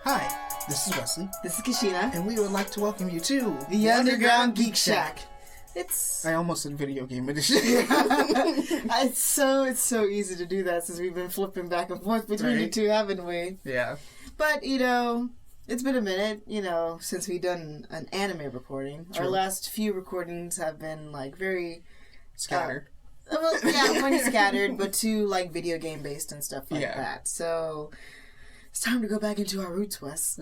Hi, this is Wesley. This is Ka'shenia. And we would like to welcome you to the Underground Geek Shack. I almost said video game edition. It's so easy to do that since we've been flipping back and forth between the two, haven't we? Yeah. But, it's been a minute, since we've done an anime recording. True. Our last few recordings have been, very... Scattered. Pretty scattered, but too, video game-based and stuff like that. So... it's time to go back into our roots, Wes.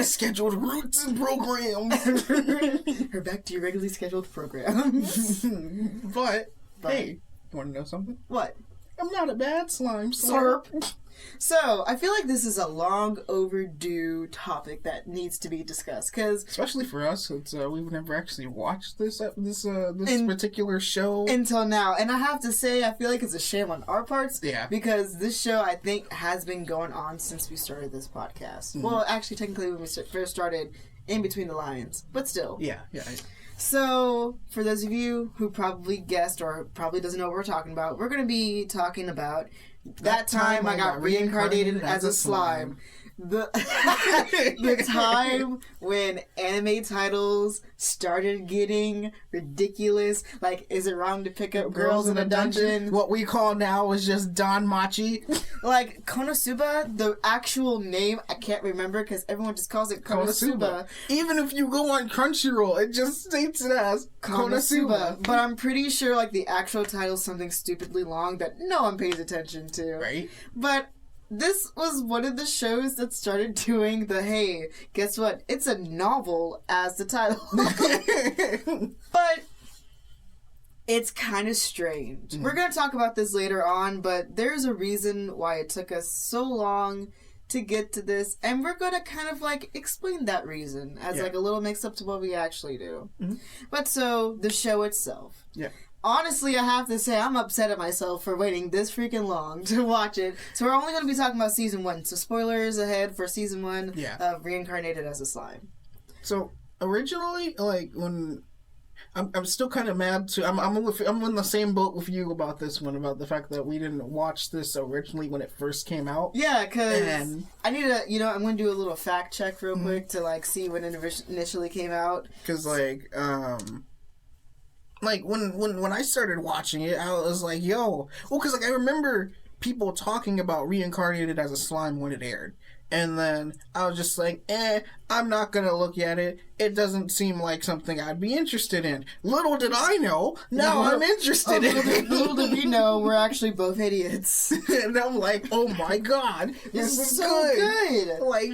Scheduled roots and programs. Or back to your regularly scheduled programs. But, hey, you want to know something? What? I'm not a bad slime slurp. So, I feel like this is a long overdue topic that needs to be discussed, because... especially for us, since we've never actually watched this particular show. Until now. And I have to say, I feel like it's a shame on our parts. Yeah. Because this show, I think, has been going on since we started this podcast. Mm-hmm. Well, actually, technically, when we first started, in between the lines. But still. Yeah. So, for those of you who probably guessed or probably doesn't know what we're talking about, we're going to be talking about that time I got reincarnated as a slime. The time when anime titles started getting ridiculous. Like, is it wrong to pick up girls in a dungeon? What we call now is just Danmachi. Like, Konosuba, the actual name, I can't remember because everyone just calls it Konosuba. Even if you go on Crunchyroll, it just states it as Konosuba. But I'm pretty sure, the actual title is something stupidly long that no one pays attention to. Right. But... this was one of the shows that started doing the, hey, guess what? It's a novel as the title. But it's kind of strange. We're going to talk about this later on, but there's a reason why it took us so long to get to this. And we're going to kind of, explain that reason as, a little mix-up to what we actually do. Mm-hmm. But so, the show itself. Yeah. Honestly, I have to say, I'm upset at myself for waiting this freaking long to watch it. So we're only going to be talking about Season 1. So spoilers ahead for Season 1 of Reincarnated as a Slime. So, originally, when... I'm still kind of mad, too. I'm in the same boat with you about this one, about the fact that we didn't watch this originally when it first came out. Yeah, because I need to, I'm going to do a little fact check real quick to, see when it initially came out. Because, when I started watching it, I was like, yo. Well, because, I remember people talking about Reincarnated as a Slime when it aired. And then I was just like, I'm not going to look at it. It doesn't seem like something I'd be interested in. Little did I know, now I'm interested in it. Little did we know, we're actually both idiots. And I'm like, oh my god, this is so good. Like,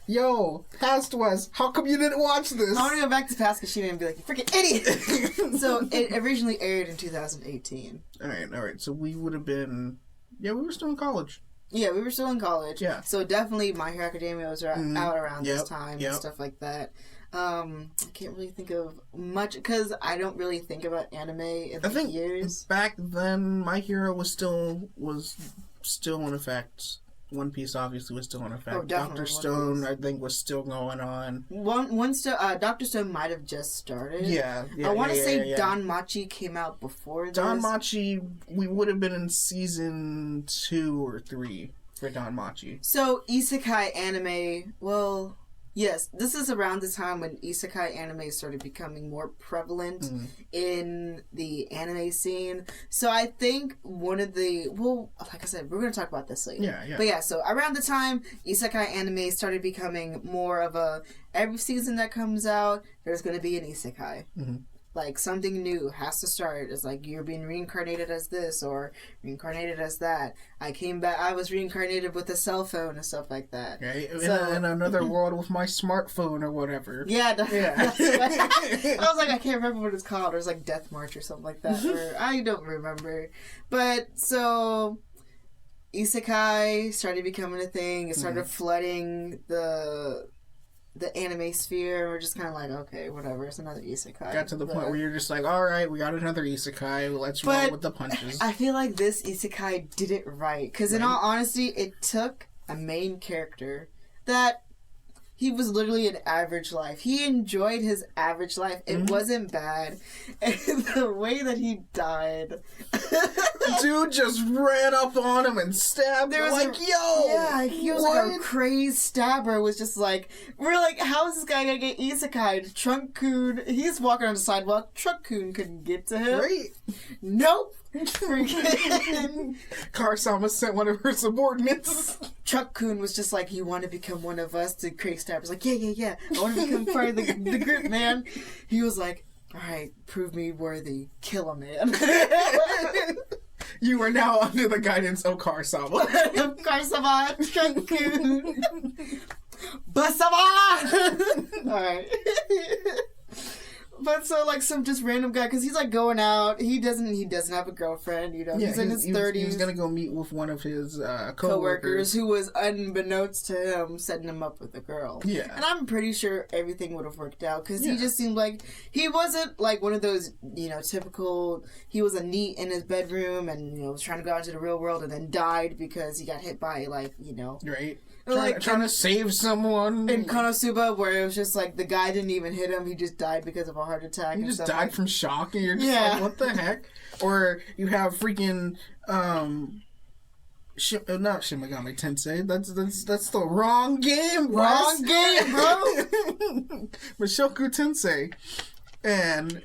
yo, Past West, how come you didn't watch this? I want to go back to Past Ka'shenia and be like, you freaking idiot! So, it originally aired in 2018. Alright, so we would have been... yeah, we were still in college. Yeah, we were still in college. Yeah. So, definitely My Hero Academia was out around this time and stuff like that. I can't really think of much, because I don't really think about anime in years. Back then, My Hero was still in effect. One Piece obviously was still in effect. Oh, Dr. Stone, I think, was still going on. Dr. Stone might have just started. Yeah. I want to say Danmachi came out before this. Danmachi, we would have been in season 2 or 3 for Danmachi. So, isekai anime, well... yes, this is around the time when isekai anime started becoming more prevalent in the anime scene. So I think one of the... well, like I said, we're going to talk about this later. Yeah. But yeah, so around the time isekai anime started becoming more of a... every season that comes out, there's going to be an isekai. Mm-hmm. Something new has to start. It's you're being reincarnated as this or reincarnated as that. I came back, I was reincarnated with a cell phone and stuff like that. Right? In another world with my smartphone or whatever. Yeah. I was I can't remember what it's called. It was Death March or something like that. Or I don't remember. But, so... isekai started becoming a thing. It started flooding the anime sphere. We're just kind of okay, whatever, it's another isekai. Got to the point where you're just alright, we got another isekai, let's roll with the punches. I feel like this isekai did it right, because in all honesty, it took a main character that he was literally an average life. He enjoyed his average life. It wasn't bad. And the way that he died... Dude just ran up on him and stabbed him. Like, yo! Yeah, he was like a crazed stabber. Was just like, we're like, how is this guy gonna get isekai'd? Trunk-kun, he's walking on the sidewalk. Trunk-kun couldn't get to him. Right? Nope. Ka'shenia sent one of her subordinates. Trunk-kun was just like, you want to become one of us? The crazed stabber's like, yeah. I want to become part of the group, man. He was like, alright, prove me worthy. Kill a man. You are now under the guidance of Ka'shenia. Ka'shenia, Trunk-kun. Basama! Alright. But so, like, some just random guy, because he's, like, going out. He doesn't have a girlfriend, you know. Yeah, he's in his 30s. He was going to go meet with one of his coworkers who was, unbeknownst to him, setting him up with a girl. Yeah. And I'm pretty sure everything would have worked out, because he just seemed like, he wasn't, like, one of those, you know, typical, he was a NEET in his bedroom and, you know, was trying to go out into the real world and then died because he got hit by, like, you know. Right. Like trying to save someone. In Konosuba, where it was just like the guy didn't even hit him, he just died because of a heart attack. He just died from shock, and you're just like, what the heck? Or you have freaking not Shin Megami Tensei. That's the wrong game, bro. Wrong game, bro. Mushoku Tensei, and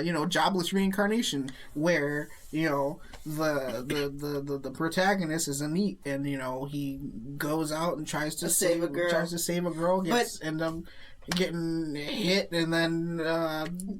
you know, Jobless Reincarnation, where you know. The protagonist is a NEET, and you know he goes out and tries to save a girl, ends up getting hit, and then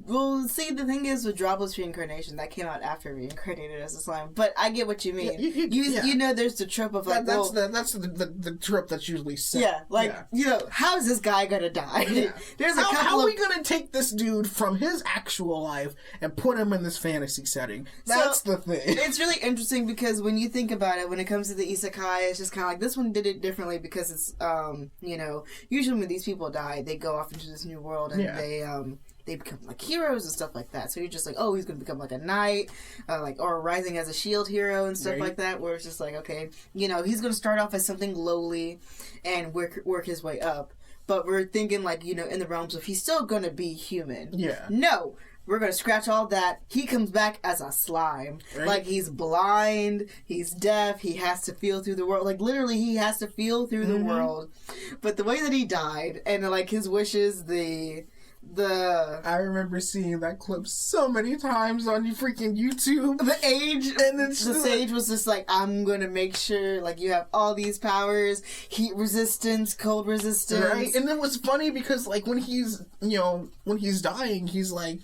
well, see, the thing is with Jobless Reincarnation, that came out after Reincarnated as a slime, but I get what you mean. You know, there's the trope of like that's the trope that's usually set. You know, how is this guy gonna die? Yeah. There's how are we gonna take this dude from his actual life and put him in this fantasy setting? That's the thing. It's really interesting because when you think about it, when it comes to the isekai, it's just kind of like this one did it differently because it's you know, usually when these people die, they go off into this new world and they become like heroes and stuff like that. So you're just like, oh, he's gonna become like a knight, or rising as a shield hero and stuff like that. Where it's just like, okay, you know, he's gonna start off as something lowly and work his way up. But we're thinking like, you know, in the realms of he's still gonna be human. Yeah. No. We're going to scratch all that. He comes back as a slime. Right? Like, he's blind, he's deaf, he has to feel through the world. Like, literally, he has to feel through the world. But the way that he died, and, like, his wishes, I remember seeing that clip so many times on freaking YouTube. The age, and the sage was just like, I'm gonna make sure, like, you have all these powers, heat resistance, cold resistance. Right, and it was funny because, like, when he's dying, he's like,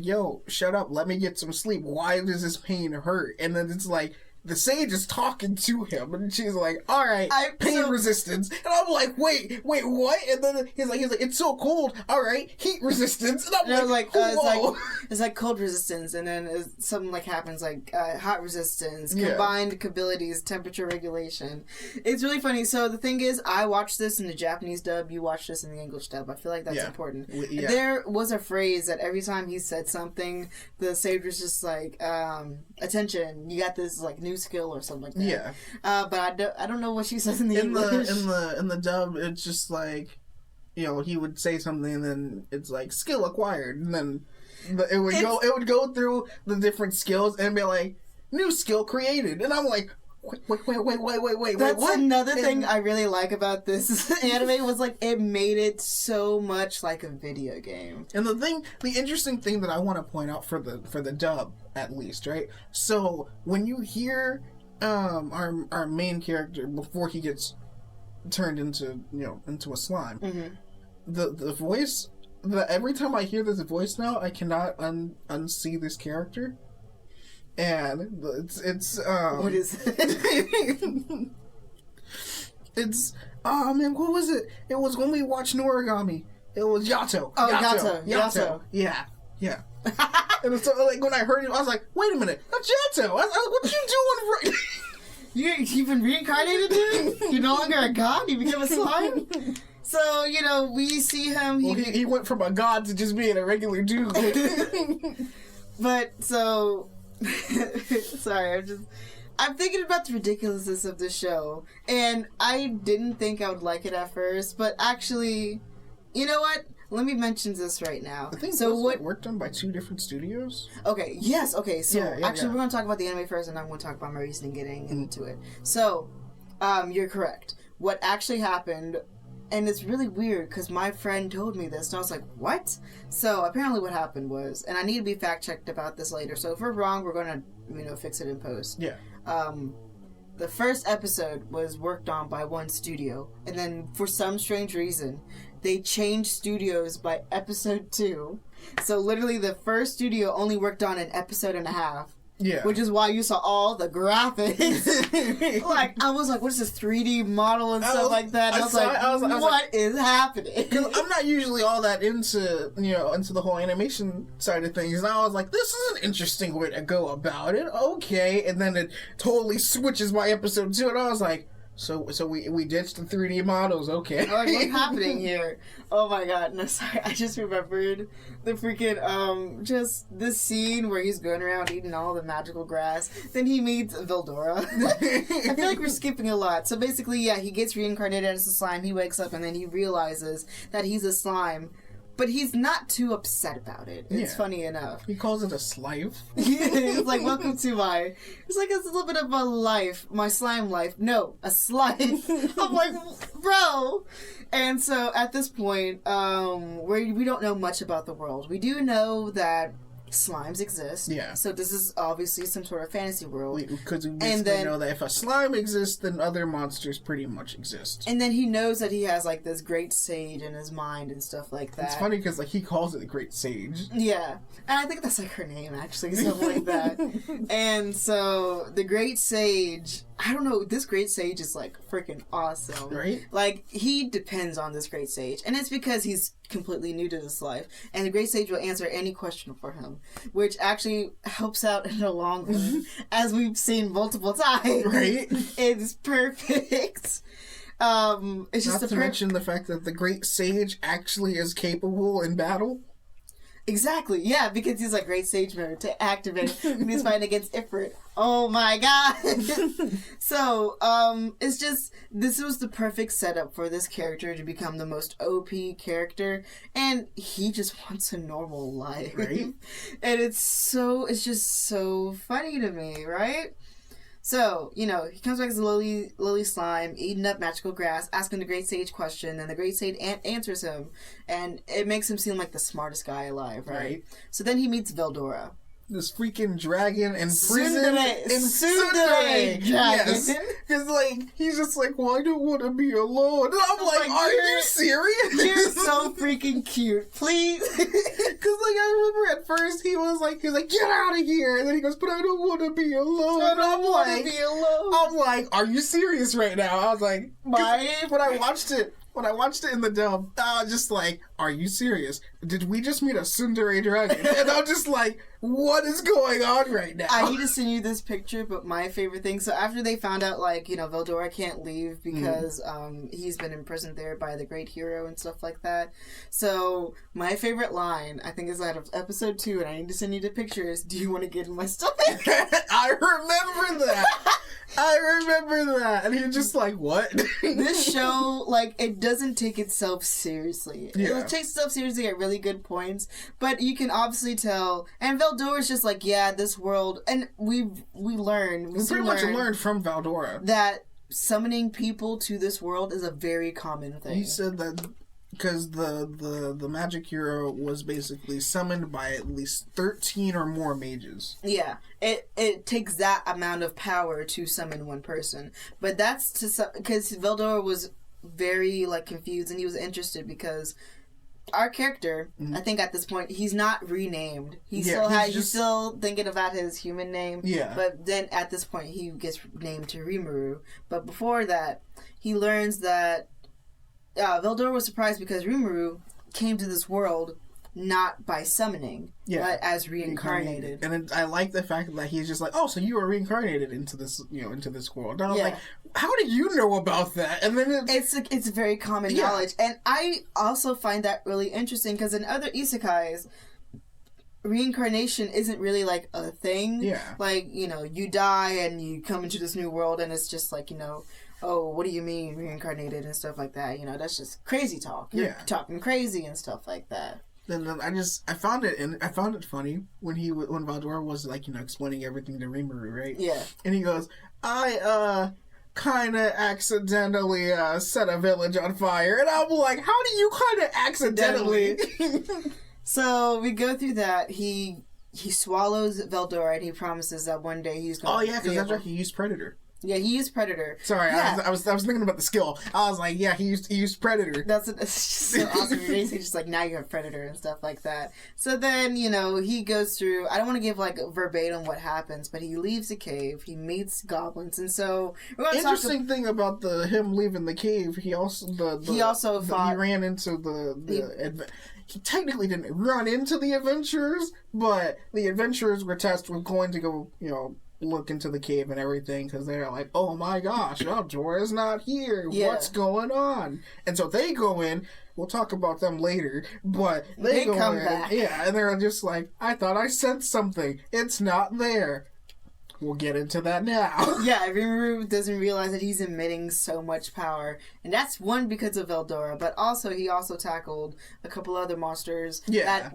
yo, shut up, let me get some sleep. Why does this pain hurt? And then it's like, the sage is talking to him, and she's like, all right, pain resistance. And I'm like, wait, what? And then he's like, it's so cold. All right, heat resistance. And I'm like, it's like cold resistance, and then something like happens like hot resistance, combined abilities, temperature regulation. It's really funny. So the thing is, I watched this in the Japanese dub. You watched this in the English dub. I feel like that's important. Yeah. There was a phrase that every time he said something, the sage was just like, attention, you got this like new skill or something like that. Yeah. But I don't know what she says in the English. In the dub, it's just like, you know, he would say something and then it's like skill acquired, and then it would go through the different skills and be like new skill created, and I'm like, wait. That's what? Another thing I really like about this anime was like it made it so much like a video game. And the interesting thing that I want to point out for the dub, at least, right? So when you hear our main character before he gets turned into a slime, the voice, every time I hear this voice now, I cannot unsee this character. And it's what is it? It's man, what was it? It was when we watched Noragami. It was Yato. Oh, Yato. Yeah. And so, like, when I heard it, I was like, wait a minute, that's Yato. What you doing? You've been reincarnated, dude? You're no longer a god? You became a slime? So, you know, we see him. He went from a god to just being a regular dude. But, so... Sorry, I'm thinking about the ridiculousness of the show, and I didn't think I would like it at first, but actually, you know what? let me mention this right now. I think so what worked on by 2 different studios. Okay, yes, okay, so actually we're going to talk about the anime first, and I'm going to talk about my reasoning getting into it. So, you're correct. What actually happened, and it's really weird, because my friend told me this, and I was like, what? So, apparently what happened was, and I need to be fact-checked about this later, so if we're wrong, we're going to, fix it in post. Yeah. The first episode was worked on by one studio, and then for some strange reason, they changed studios by episode 2. So literally the first studio only worked on an episode and a half. Yeah. Which is why you saw all the graphics. Like, I was like, what is this 3D model and stuff like that? And I was like, what is happening? Because I'm not usually all that into, into the whole animation side of things. And I was like, this is an interesting way to go about it. Okay. And then it totally switches by episode 2. And I was like, so we ditched the 3D models, okay. Like, what's happening here? Oh my god, no, sorry, I just remembered the freaking, just this scene where he's going around eating all the magical grass. Then he meets Veldora. I feel like we're skipping a lot. So basically, yeah, he gets reincarnated as a slime, he wakes up, and then he realizes that he's a slime. But he's not too upset about it. It's funny enough. He calls it a slime. He's like, welcome to my... It's like, it's a little bit of a life. My slime life. No, a slime. I'm like, bro! And so, at this point, we don't know much about the world. We do know that slimes exist. Yeah. So this is obviously some sort of fantasy world. Because we basically know that if a slime exists, then other monsters pretty much exist. And then he knows that he has, like, this great sage in his mind and stuff like that. It's funny because, like, he calls it the Great Sage. Yeah. And I think that's, like, her name, actually, something like that. And so, the Great Sage... I don't know, this Great Sage is, like, freaking awesome. Right? Like, he depends on this Great Sage. And it's because he's completely new to this life. And the Great Sage will answer any question for him. Which actually helps out in the long run. As we've seen multiple times. Right? It's perfect. It's just Not to mention the fact that the Great Sage actually is capable in battle. Exactly, yeah, because he's like Great Sage mode to activate when he's fighting against Ifrit. Oh my god! So, it's just, this was the perfect setup for this character to become the most OP character, and he just wants a normal life. Right? And it's just so funny to me, right? So, he comes back as a lily slime, eating up magical grass, asking the Great Sage question, and the Great Sage answers him, and it makes him seem like the smartest guy alive, right? So then he meets Veldora. This freaking dragon in prison. Tsundere dragon. Yes. Because, like, he's just like, well, I don't want to be alone. And I'm like, are you serious? You're so freaking cute. Please. Because, like, I remember at first he was like, get out of here. And then he goes, but I don't want to be alone. I don't want to be alone. I'm like, are you serious right now? I was like, when I watched it in the dub, I was just like, are you serious? Did we just meet a tsundere dragon? And I'm just like, what is going on right now? I need to send you this picture, but my favorite thing, so after they found out, like, Veldora can't leave because he's been imprisoned there by the great hero and stuff like that. So, my favorite line, I think, is out of episode 2, and I need to send you the picture, is, do you want to get in my stomach? I remember that. And you're just like, what? This show, like, it doesn't take itself seriously. Yeah. It takes itself seriously at really good points, but you can obviously tell, and Veldora's just like, yeah, this world, and we pretty much learned from Veldora that summoning people to this world is a very common thing. He said that because the magic hero was basically summoned by at least 13 or more mages. Yeah, it takes that amount of power to summon one person, but that's because Veldora was very, like, confused, and he was interested because our character, I think at this point, he's not renamed. He's still thinking about his human name. Yeah. But then at this point, he gets named to Rimuru. But before that, he learns that Veldora was surprised because Rimuru came to this world not by summoning, but as reincarnated. And I like the fact that he's just like, oh, so you were reincarnated into this, into this world. And I was like, how do you know about that? And then it's very common knowledge. And I also find that really interesting because in other isekais, reincarnation isn't really, like, a thing. Yeah. Like, you die and you come into this new world and it's just like, oh, what do you mean reincarnated and stuff like that? You know, that's just crazy talk. You're talking crazy and stuff like that. Then I found it funny when Valdora was like, you know, explaining everything to Rimuru, right? Yeah. And he goes, I kind of accidentally set a village on fire, and I'm like, how do you kind of accidentally? So we go through that. He swallows Veldora, and he promises that one day he's going. Oh yeah, because that's right. He used Predator. Yeah, he used Predator. Sorry, yeah. I was thinking about the skill. I was like, yeah, he used Predator. It's just so awesome. You're basically just like, now you have Predator and stuff like that. So then, you know, he goes through, I don't want to give like verbatim what happens, but he leaves the cave, he meets goblins, and so we're going to interesting thing about him leaving the cave, he also he ran into he technically didn't run into the adventurers, but the adventurers were tasked with going to go, you know, look into the cave and everything, because they're like, oh my gosh, Jorah's not here. Yeah. What's going on? And so they go in. We'll talk about them later, but they go come in, back. Yeah, and they're just like, I thought I sensed something. It's not there. We'll get into that now. Yeah, Rimuru doesn't realize that he's emitting so much power. And that's one because of Veldora, but also he also tackled a couple other monsters that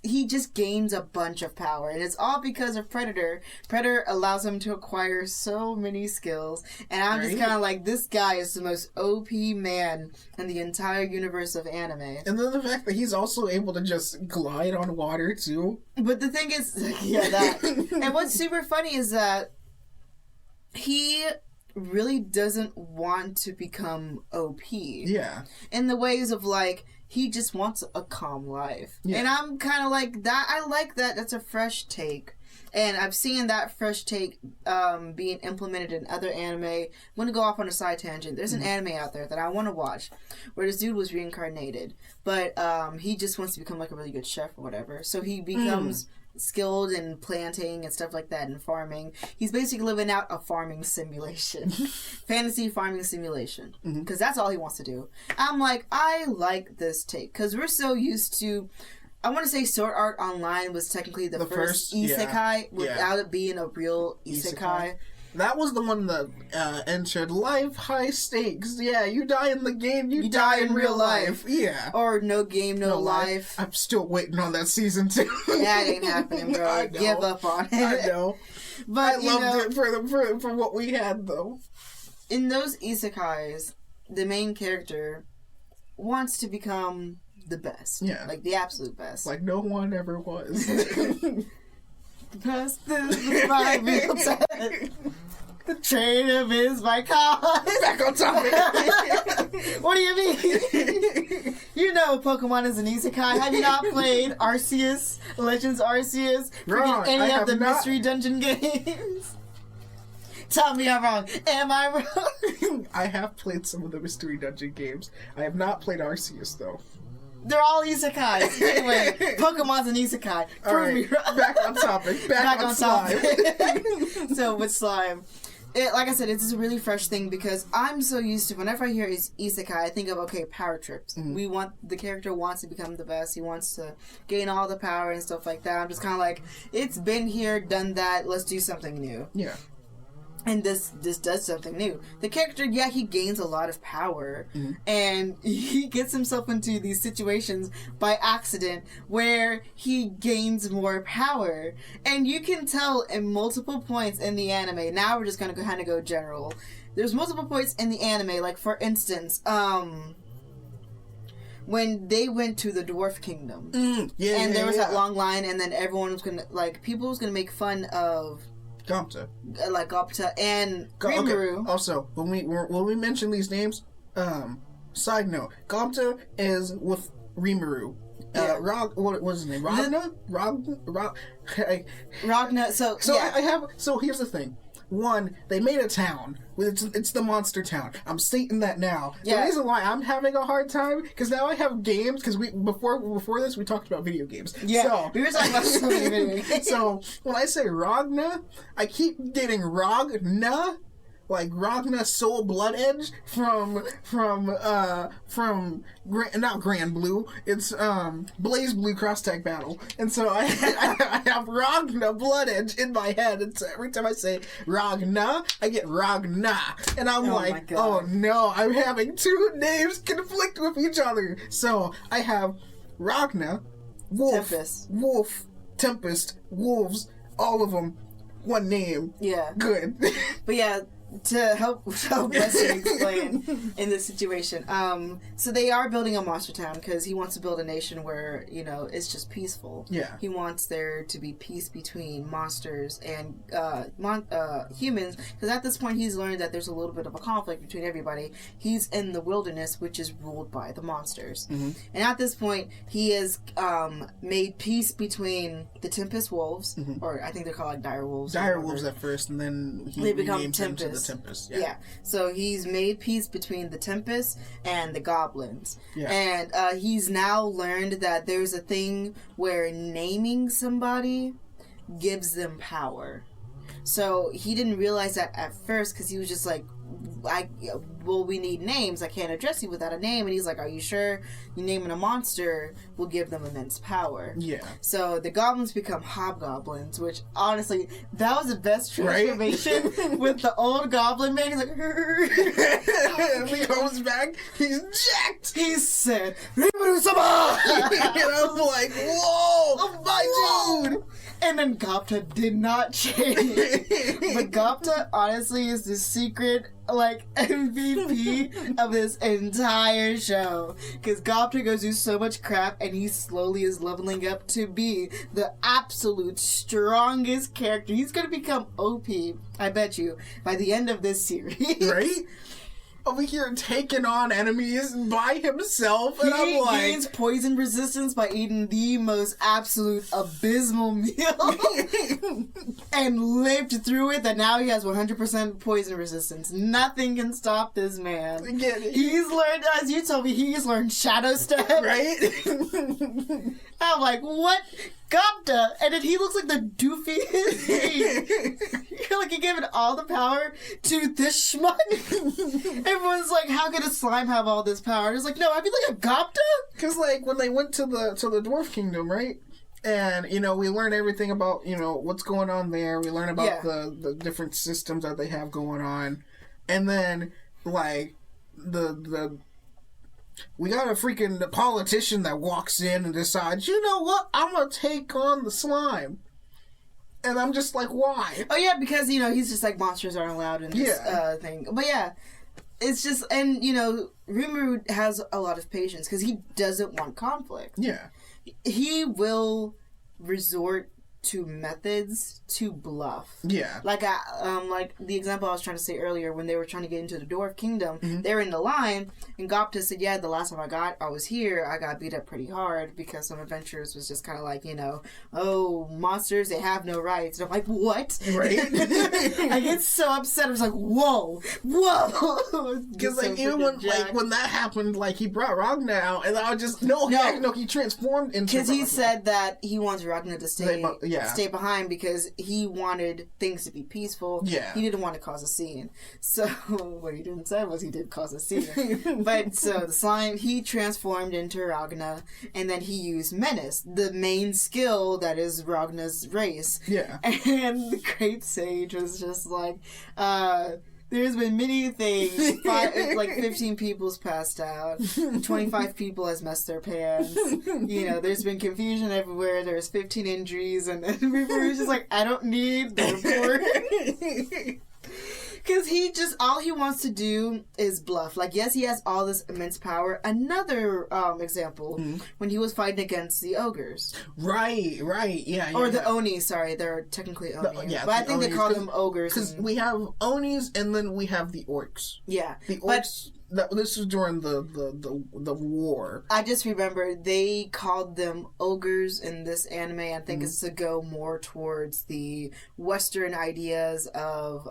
he just gains a bunch of power. And it's all because of Predator. Predator allows him to acquire so many skills. And I'm just kind of like, this guy is the most OP man in the entire universe of anime. And then the fact that he's also able to just glide on water, too. But the thing is, that. And what's super funny is that he really doesn't want to become OP. Yeah. In the ways of, like, he just wants a calm life. Yeah. And I'm kind of like that. I like that. That's a fresh take. And I've seen that fresh take being implemented in other anime. I'm going to go off on a side tangent. There's an anime out there that I want to watch where this dude was reincarnated. But he just wants to become like a really good chef or whatever. So he becomes skilled in planting and stuff like that and farming. He's basically living out a farming simulation. Fantasy farming simulation. Because that's all he wants to do. I'm like, I like this take. Because we're so used to... I want to say Sword Art Online was technically the first isekai without it being a real isekai. That was the one that entered life high stakes. Yeah, you die in the game, you die in real life. Yeah. Or no game, no life. I'm still waiting on that season 2. That ain't happening, bro. I give up on it. I know. But I loved it for what we had, though. In those isekais, the main character wants to become the best. Yeah. Like, the absolute best. Like, no one ever was. The best is my real test. The trainer is my cause. Back on topic. What do you mean? You know Pokemon is an isekai. Have you not played Arceus, Legends Arceus? Wrong. Any of the mystery dungeon games? Tell me I'm wrong. Am I wrong? I have played some of the mystery dungeon games. I have not played Arceus, though. They're all isekais. Anyway, Pokemon's an isekai. Prove me wrong. Back on topic. Back on slime. So with slime, like I said, it's just a really fresh thing because I'm so used to whenever I hear isekai, I think of power trips. The character wants to become the best. He wants to gain all the power and stuff like that. I'm just kind of like, it's been here, done that. Let's do something new. Yeah. And this does something new. The character, he gains a lot of power. And he gets himself into these situations by accident where he gains more power. And you can tell in multiple points in the anime. Now we're just going to kind of go general. There's multiple points in the anime. Like, for instance, when they went to the Dwarf Kingdom. And there was that long line, and then everyone was going to, people was going to make fun of Gomta. Like Gomta and Rimuru. Okay. Also, when we mention these names, side note, Gomta is with Rimuru. What was his name? Ragna? Ragna. So here's the thing. One, they made a town. It's the monster town. I'm stating that now. Yeah. The reason why I'm having a hard time, because now I have games, because before this we talked about video games. Yeah, so, we were talking about so many video games. So, when I say Ragna, I keep getting Ragna, Ragna Soul Blood Edge from not Grand Blue, it's Blaze Blue Cross Tag Battle, and so I have Ragna Blood Edge in my head, and so every time I say Ragna, I get Ragna, and I'm oh no, I'm having two names conflict with each other. So I have Ragna, Wolf, Tempest, Wolves, all of them, one name. Yeah. Good. But yeah, to help Wesley explain in this situation, so they are building a monster town because he wants to build a nation where, it's just peaceful. Yeah. He wants there to be peace between monsters and humans, because at this point he's learned that there's a little bit of a conflict between everybody. He's in the wilderness, which is ruled by the monsters. Mm-hmm. And at this point, he has made peace between the Tempest Wolves, mm-hmm. or I think they're called dire wolves. Dire wolves at first, and then they become Tempest. Yeah. So he's made peace between the Tempest and the goblins. Yeah. And he's now learned that there's a thing where naming somebody gives them power. So he didn't realize that at first because he was just like, we need names. I can't address you without a name. And he's like, are you sure? You naming a monster will give them immense power. Yeah. So the goblins become hobgoblins, which honestly, that was the best transformation with the old goblin man. He's like, and he comes back, he's jacked. He said, and I'm like, whoa, my dude. And then Gopta did not change. But Gopta honestly is the secret MVP of this entire show. Because Gopta goes through so much crap and he slowly is leveling up to be the absolute strongest character. He's going to become OP, I bet you, by the end of this series. Right? Over here taking on enemies by himself, and he gains poison resistance by eating the most absolute abysmal meal and lived through it, that now he has 100% poison resistance. Nothing can stop this man. He's learned, as you told me, he's learned Shadow Step. Right? I'm like, what? Gopta, and then he looks like the doofiest thing. Like he gave it all the power to this schmuck. Everyone's like, how could a slime have all this power? And it's like, no, I'd be like a Gopta. Because when they went to the Dwarf Kingdom, right? And we learn everything about what's going on there. We learn about the different systems that they have going on, and then we got a freaking politician that walks in and decides, you know what, I'm gonna take on the slime. And I'm just like, why? Oh yeah, because, he's just like, monsters aren't allowed in this thing. But yeah, it's just, and, Rimuru has a lot of patience because he doesn't want conflict. Yeah. He will resort to methods to bluff. Yeah. Like the example I was trying to say earlier, when they were trying to get into the Dwarf Kingdom, mm-hmm. they were in the line, and Gopta said, yeah, the last time I was here, I got beat up pretty hard because some adventurers was just kind of like, oh, monsters, they have no rights. And I'm like, what? Right? I get so upset. I was like, whoa. Because even when that happened, he brought Ragna out, and I was just, he transformed into because he said that he wants Ragna to stay behind because he wanted things to be peaceful. Yeah. He didn't want to cause a scene. So, what he didn't say was he did cause a scene. But, so, the slime, he transformed into Ragna, and then he used Menace, the main skill that is Ragna's race. Yeah. And the Great Sage was just like, there's been many things. 15 people's passed out. 25 people has messed their pants. There's been confusion everywhere. There's 15 injuries. And then Reaper just like, I don't need the report. Because all he wants to do is bluff. Yes, he has all this immense power. Another example, mm-hmm. when he was fighting against the ogres. Right, yeah. Or the Oni, sorry. They're technically Oni. But I think they call them ogres. Because we have Onis and then we have the orcs. Yeah. The orcs... This was during the war. I just remember they called them ogres in this anime. I think mm-hmm. it's to go more towards the Western ideas of...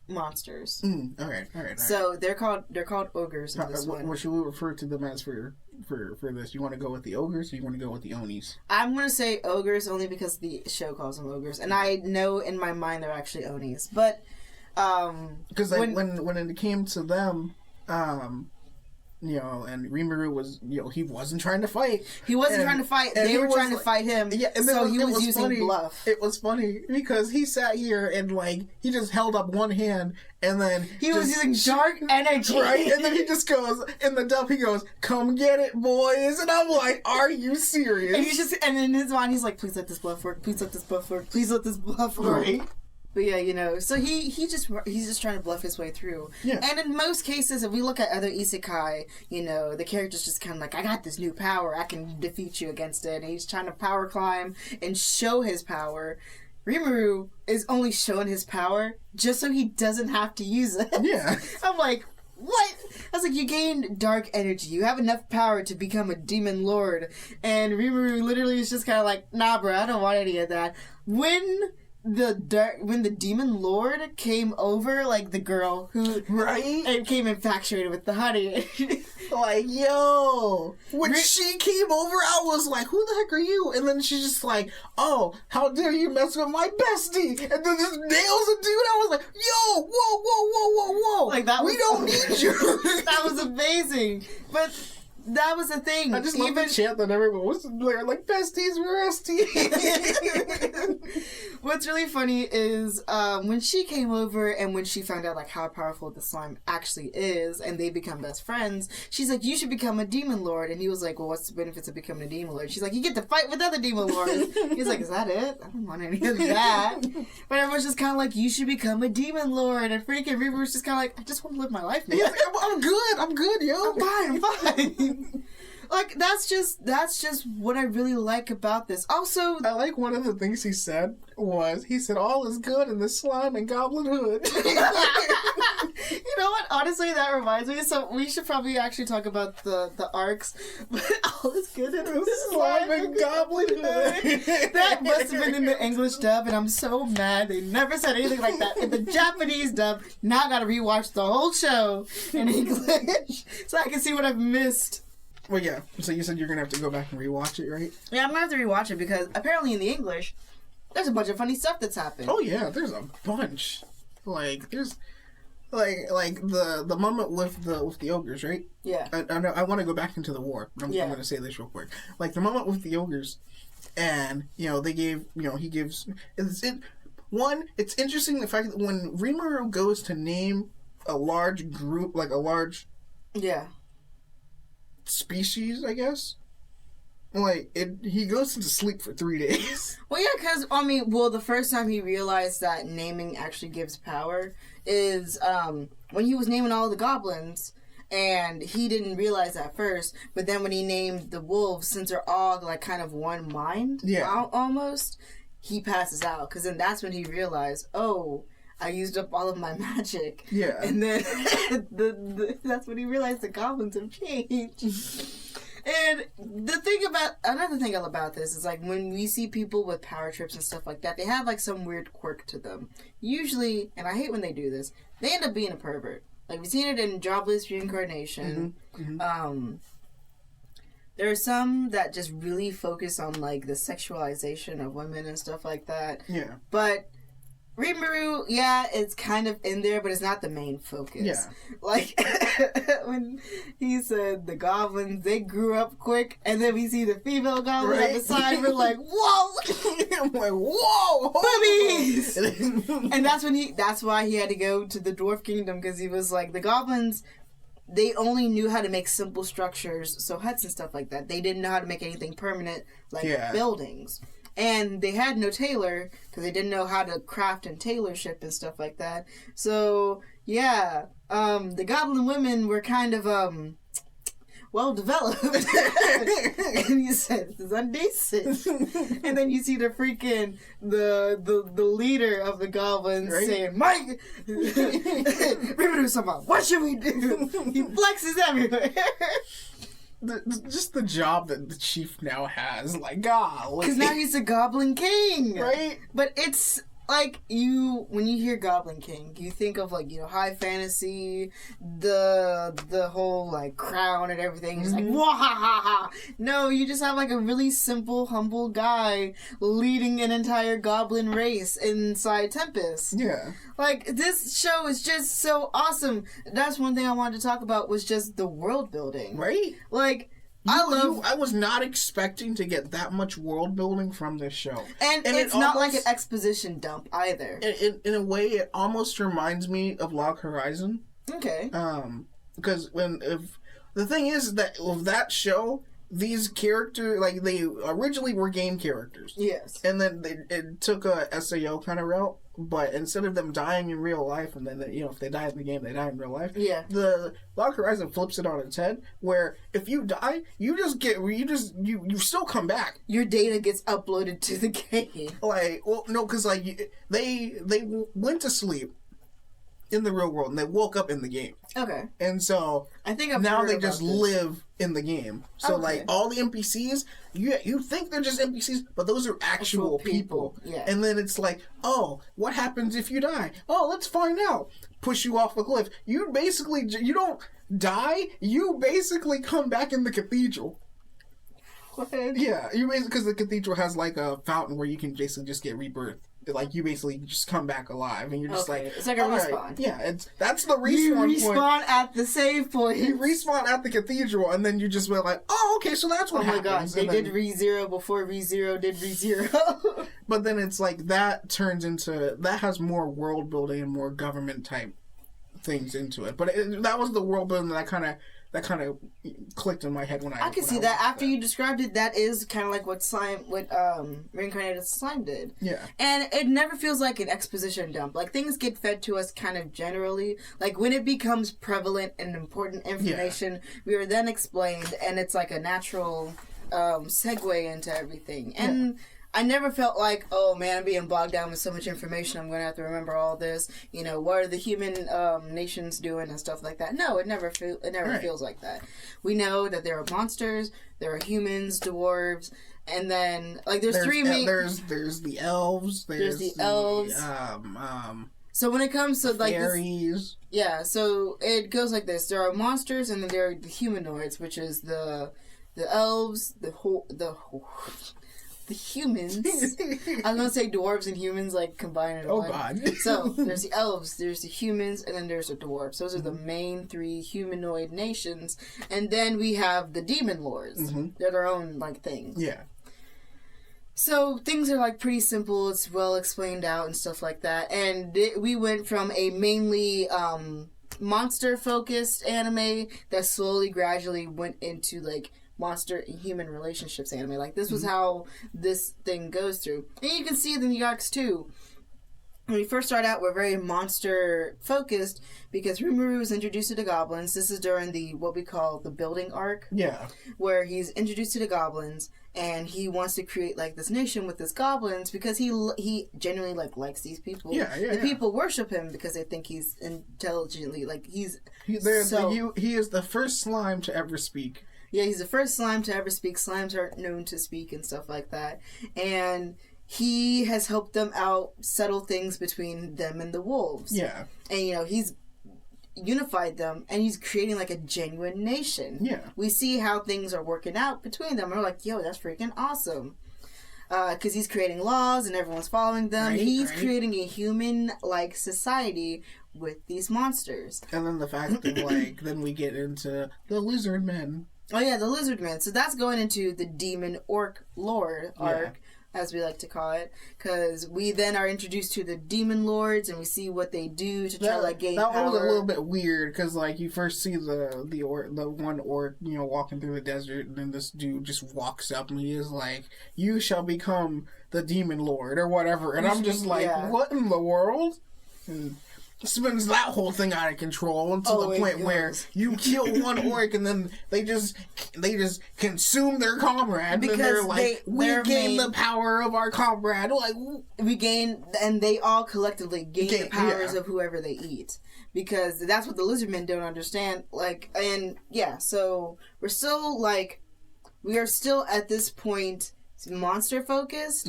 monsters. All right. So they're called ogres in this one. What should we refer to them as for this? You want to go with the ogres, or you want to go with the Onis? I'm going to say ogres only because the show calls them ogres, and I know in my mind they're actually Onis. But Because when it came to them, you know, and Rimuru was, you know, he wasn't trying to fight. He wasn't trying to fight. They were trying to fight him. Yeah, and so he was using funny. Bluff. It was funny because he sat here and like he just held up one hand and then he was using dark energy, right? And then he just goes in the dub. He goes, "Come get it, boys!" And I'm like, "Are you serious?" And in his mind, he's like, "Please let this bluff work. Please let this bluff work. Please let this bluff work." Right. But yeah, you know, so he's just trying to bluff his way through. Yeah. And in most cases, if we look at other isekai, you know, the character's just kind of like, I got this new power, I can defeat you against it. And he's trying to power climb and show his power. Rimuru is only showing his power just so he doesn't have to use it. Yeah. I'm like, what? I was like, you gained dark energy. You have enough power to become a demon lord. And Rimuru literally is just kind of like, nah, bro, I don't want any of that. When the demon lord came over, like the girl who and came infatuated with the honey, like, yo, when she came over, I was like, who the heck are you? And then she's just like, oh, how dare you mess with my bestie? And then this nails a dude. I was like, yo, whoa, like that. We don't need you. That was amazing, but. That was the thing. I just love the chant that everyone was like, besties, we're ST. What's really funny is when she came over and when she found out like how powerful the slime actually is and they become best friends, she's like, you should become a demon lord. And he was like, well, what's the benefits of becoming a demon lord? She's like, you get to fight with other demon lords. He's like, is that it? I don't want any of that. But everyone's just kind of like, you should become a demon lord. And freaking Reaper was just kind of like, I just want to live my life, man. Yeah, I'm good, yo. I'm fine. Like, that's just what I really like about this. Also, I like one of the things he said, all is good in the slime and goblin hood. You know what? Honestly, that reminds me. So we should probably actually talk about the arcs. But all is good in the slime and goblin hood. That must have been in the English dub, and I'm so mad they never said anything like that in the Japanese dub. Now I gotta rewatch the whole show in English so I can see what I've missed. Well, yeah. So you said you're gonna have to go back and rewatch it, right? Yeah, I'm gonna have to rewatch it because apparently in the English, there's a bunch of funny stuff that's happened. Oh yeah, there's a bunch. Like there's like the moment with the ogres, right? Yeah. I know. I want to go back into the war. I'm gonna say this real quick. Like the moment with the ogres, and you know they gave he gives it's interesting the fact that when Rimuru goes to name a large group, like a large species, I guess. Like he goes into sleep for 3 days. Well, yeah, because the first time he realized that naming actually gives power is when he was naming all the goblins, and he didn't realize that first. But then when he named the wolves, since they're all like kind of one mind, almost, he passes out. Because then that's when he realized, oh, I used up all of my magic. Yeah. And then that's when he realized the goblins have changed. And another thing about this is like when we see people with power trips and stuff like that, they have like some weird quirk to them. Usually, and I hate when they do this, they end up being a pervert. Like we've seen it in Jobless Reincarnation. Mm-hmm. There are some that just really focus on like the sexualization of women and stuff like that. Yeah. But Rimuru, it's kind of in there, but it's not the main focus. Yeah. Like, when he said the goblins, they grew up quick, and then we see the female goblin on the side, we're like, whoa! I'm like, whoa! Boobies! And that's why he had to go to the Dwarf Kingdom, because he was like, the goblins, they only knew how to make simple structures, so huts and stuff like that. They didn't know how to make anything permanent, like buildings. And they had no tailor, because they didn't know how to craft and tailor ship and stuff like that. So, the goblin women were kind of, well developed. And you said, this is undecent. And then you see the freaking, the leader of the goblins saying, Mike! What should we do? He flexes everywhere. Just the job that the chief now has, like, golly. Because now he's a goblin king. Right? But it's like, when you hear Goblin King, you think of, like, high fantasy, the whole, like, crown and everything. Just like, wahahaha. No, you just have, like, a really simple, humble guy leading an entire goblin race inside Tempest. Yeah. Like, this show is just so awesome. That's one thing I wanted to talk about was just the world building. Right? Like, I was not expecting to get that much world building from this show. And it's not like an exposition dump either. In a way, it almost reminds me of Log Horizon. Okay. Because the thing is that with that show, these characters, like, they originally were game characters. Yes. And then it took a SAO kind of route. But instead of them dying in real life, and then if they die in the game, they die in real life. Yeah. The Log Horizon flips it on its head, where if you die, you still come back. Your data gets uploaded to the game. Like, well, no, because like they went to sleep in the real world and they woke up in the game. Okay. And so I think now they just live in the game. So like all the NPCs, you think they're just NPCs, but those are actual people. Yeah. And then it's like, oh, what happens if you die? Oh, let's find out. Push you off a cliff. You don't die. You basically come back in the cathedral. What? Yeah, because the cathedral has like a fountain where you can basically just get rebirth. Like, you basically just come back alive, and you're just like... It's like a respawn. Right. Yeah, that's the respawn point. You respawn at the save point. You respawn at the cathedral, and then you just went like, oh, okay, so that's what happens. Oh my god, they did ReZero before ReZero did ReZero. But then it's like, that turns into... That has more world building and more government type things into it. But that was the world building that kind of clicked in my head when I can see that after you described it. That is kind of like what Reincarnated Slime did. Yeah, and it never feels like an exposition dump. Like, things get fed to us kind of generally. Like, when it becomes prevalent and important information, we are then explained, and it's like a natural segue into everything. And I never felt like, oh man, I'm being bogged down with so much information, I'm going to have to remember all this. What are the human nations doing and stuff like that. No, it never feels like that. We know that there are monsters, there are humans, dwarves, and then like there's three main... There's the elves. There's the elves. So when it comes to like fairies, so it goes like this: there are monsters, and then there are the humanoids, which is the elves, the humans. I was gonna say dwarves and humans like combined in one. Oh god. So there's the elves, there's the humans, and then there's the dwarves. Those are the main three humanoid nations. And then we have the demon lords. They're their own like thing. Yeah. So things are like pretty simple. It's well explained out and stuff like that. And we went from a mainly monster focused anime that slowly gradually went into like monster and human relationships anime. Like, this was how this thing goes through. And you can see it in the arcs too. When we first start out, we're very monster focused because Rimuru is introduced to the goblins. This is during what we call the building arc. Yeah. Where he's introduced to the goblins and he wants to create like this nation with his goblins because he genuinely likes these people. The people worship him because they think he's intelligently he is the first slime to ever speak. Yeah, he's the first slime to ever speak. Slimes aren't known to speak and stuff like that. And he has helped them out settle things between them and the wolves. Yeah. And, he's unified them, and he's creating, like, a genuine nation. Yeah. We see how things are working out between them. We're like, yo, that's freaking awesome. Because he's creating laws, and everyone's following them. He's creating a human-like society with these monsters. And then the fact that, then we get into the lizard men. Oh, yeah, the lizard men. So that's going into the demon orc lord arc, as we like to call it. Because we then are introduced to the demon lords, and we see what they do to try to gain power. That was a little bit weird, because, you first see the one orc, walking through the desert, and then this dude just walks up, and he is like, you shall become the demon lord, or whatever. And I'm just like, what in the world? And spins that whole thing out of control until the point where you kill one orc and then they just consume their comrade because they're like, we gain the power of our comrade. Like, we gain, and they all collectively gain the powers of whoever they eat, because that's what the lizardmen don't understand. So we're still we are still at this point monster focused.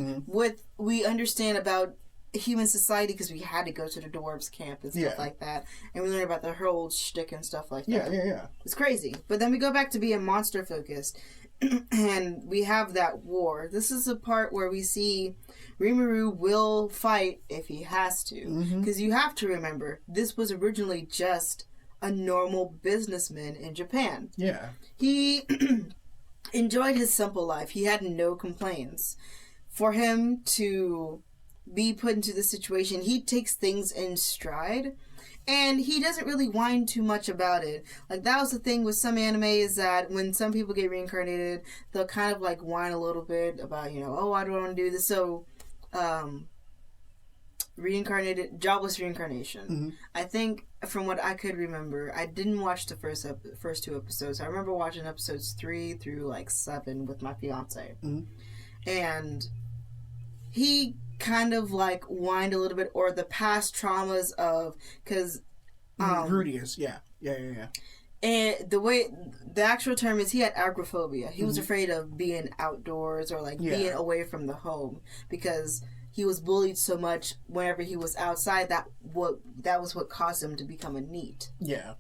We understand about human society because we had to go to the dwarves camp and stuff like that, and we learned about the whole shtick and stuff like that. Yeah. It's crazy. But then we go back to being monster focused, and we have that war. This is the part where we see Rimuru will fight if he has to, because you have to remember this was originally just a normal businessman in Japan. Yeah. He enjoyed his simple life. He had no complaints. For him to be put into this situation, he takes things in stride, and he doesn't really whine too much about it. Like, that was the thing with some anime, is that when some people get reincarnated, they'll kind of like whine a little bit about, oh, I don't want to do this. So, jobless reincarnation. I think, from what I could remember, I didn't watch the first 2 episodes. I remember watching episodes 3 through like 7 with my fiance, and he kind of like whined a little bit, or the past traumas of, because Rudius, yeah. And the actual term is, he had agoraphobia. He was afraid of being outdoors or like being away from the home, because he was bullied so much whenever he was outside. That was what caused him to become a NEET. Yeah.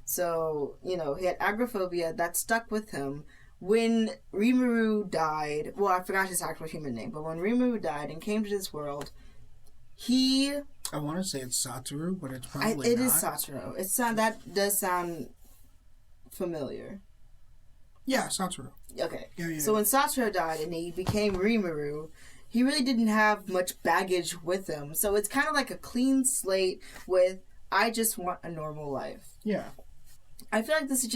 So, he had agoraphobia that stuck with him. When Rimuru died, well, I forgot his actual human name, but when Rimuru died and came to this world, I want to say it's Satoru, but it's probably not. It is Satoru. That does sound familiar. Yeah, Satoru. Okay. Yeah. So when Satoru died and he became Rimuru, he really didn't have much baggage with him. So it's kind of like a clean slate with, I just want a normal life. Yeah. I feel like this is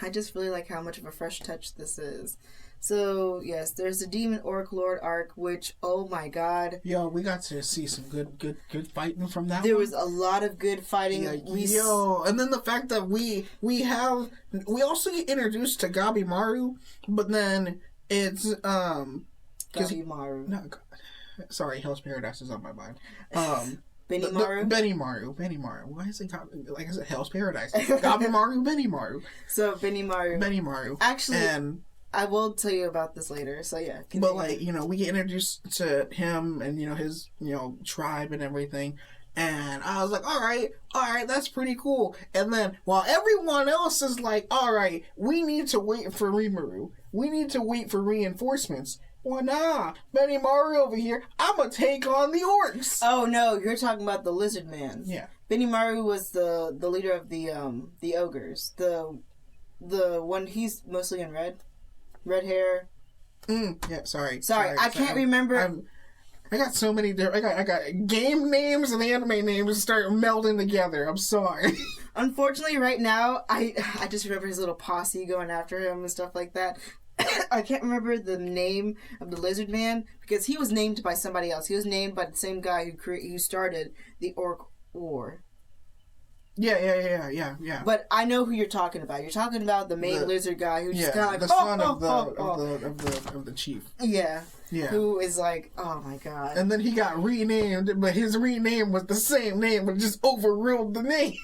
I just really like how much of a fresh touch this is. So, yes, there's the Demon Orc Lord arc, which, oh my god. Yo, we got to see some good fighting from that There one. was a lot of good fighting. Yeah, and then the fact that we also get introduced to Gabimaru, but then it's, Gabimaru. No, sorry, Hell's Paradise is on my mind. Benimaru? Benimaru. Why is it like I said, Hell's Paradise? Gabimaru, Benimaru. So, Benimaru. Actually, and I will tell you about this later, so yeah. Continue. But, like, we get introduced to him and, his, tribe and everything. And I was like, all right, that's pretty cool. And then, while everyone else is like, all right, we need to wait for Rimuru. We need to wait for reinforcements. Well, nah, Benimaru over here, I'm gonna take on the orcs. Oh, no, you're talking about the lizard man. Yeah. Benimaru was the leader of the ogres. The one, he's mostly in red. Red hair. Yeah, sorry. I can't remember. I got so many different... I got game names and anime names start melding together. I'm sorry. Unfortunately, right now, I just remember his little posse going after him and stuff like that. I can't remember the name of the lizard man, because he was named by somebody else. He was named by the same guy who started the Orc War. Yeah. But I know who you're talking about. You're talking about the main lizard guy who's just kind of like the son of the chief. Yeah. Yeah. Who is like, oh my god. And then he got renamed, but his rename was the same name, but just overruled the name.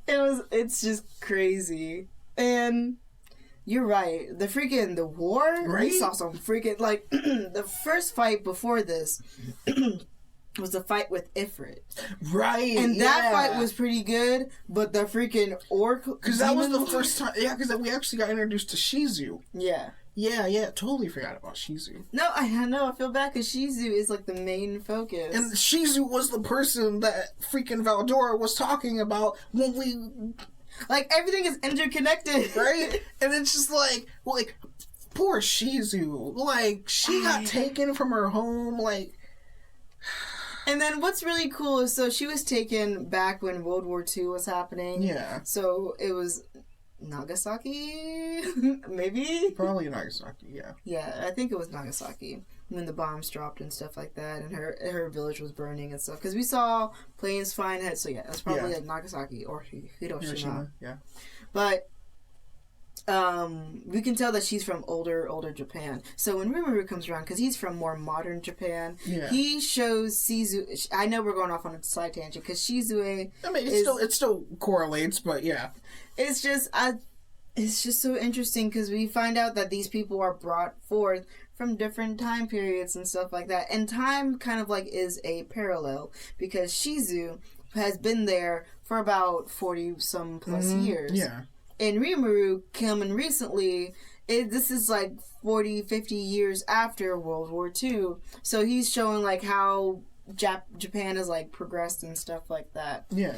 It's just crazy. And you're right. The war, right? We saw some freaking, like, the first fight before this was the fight with Ifrit. Right. And that fight was pretty good, but the freaking orc... Because that was the first time... Yeah, because we actually got introduced to Shizu. Yeah. Yeah, totally forgot about Shizu. No, I know, I feel bad, because Shizu is, like, the main focus. And Shizu was the person that freaking Valdora was talking about when we... Like, everything is interconnected. Right? And it's just like, poor Shizu. Like, she got taken from her home, like... And then what's really cool is, so she was taken back when World War II was happening. Yeah. So it was Nagasaki? Maybe? Probably Nagasaki, yeah. Yeah, I think it was Nagasaki when the bombs dropped and stuff like that, and her village was burning and stuff. Because we saw planes flying ahead, so yeah, that's probably like Nagasaki or Hiroshima. Yeah. But we can tell that she's from older Japan. So when Rimuru comes around, because he's from more modern Japan, he shows Shizu. I know we're going off on a side tangent, because Shizue. I mean, it still correlates, but yeah. It's just It's just so interesting because we find out that these people are brought forth from different time periods and stuff like that. And time kind of like is a parallel because Shizu has been there for about 40 some plus years. Yeah. And Rimuru coming recently, this is like 40, 50 years after World War II. So he's showing like how Japan has like progressed and stuff like that. Yeah.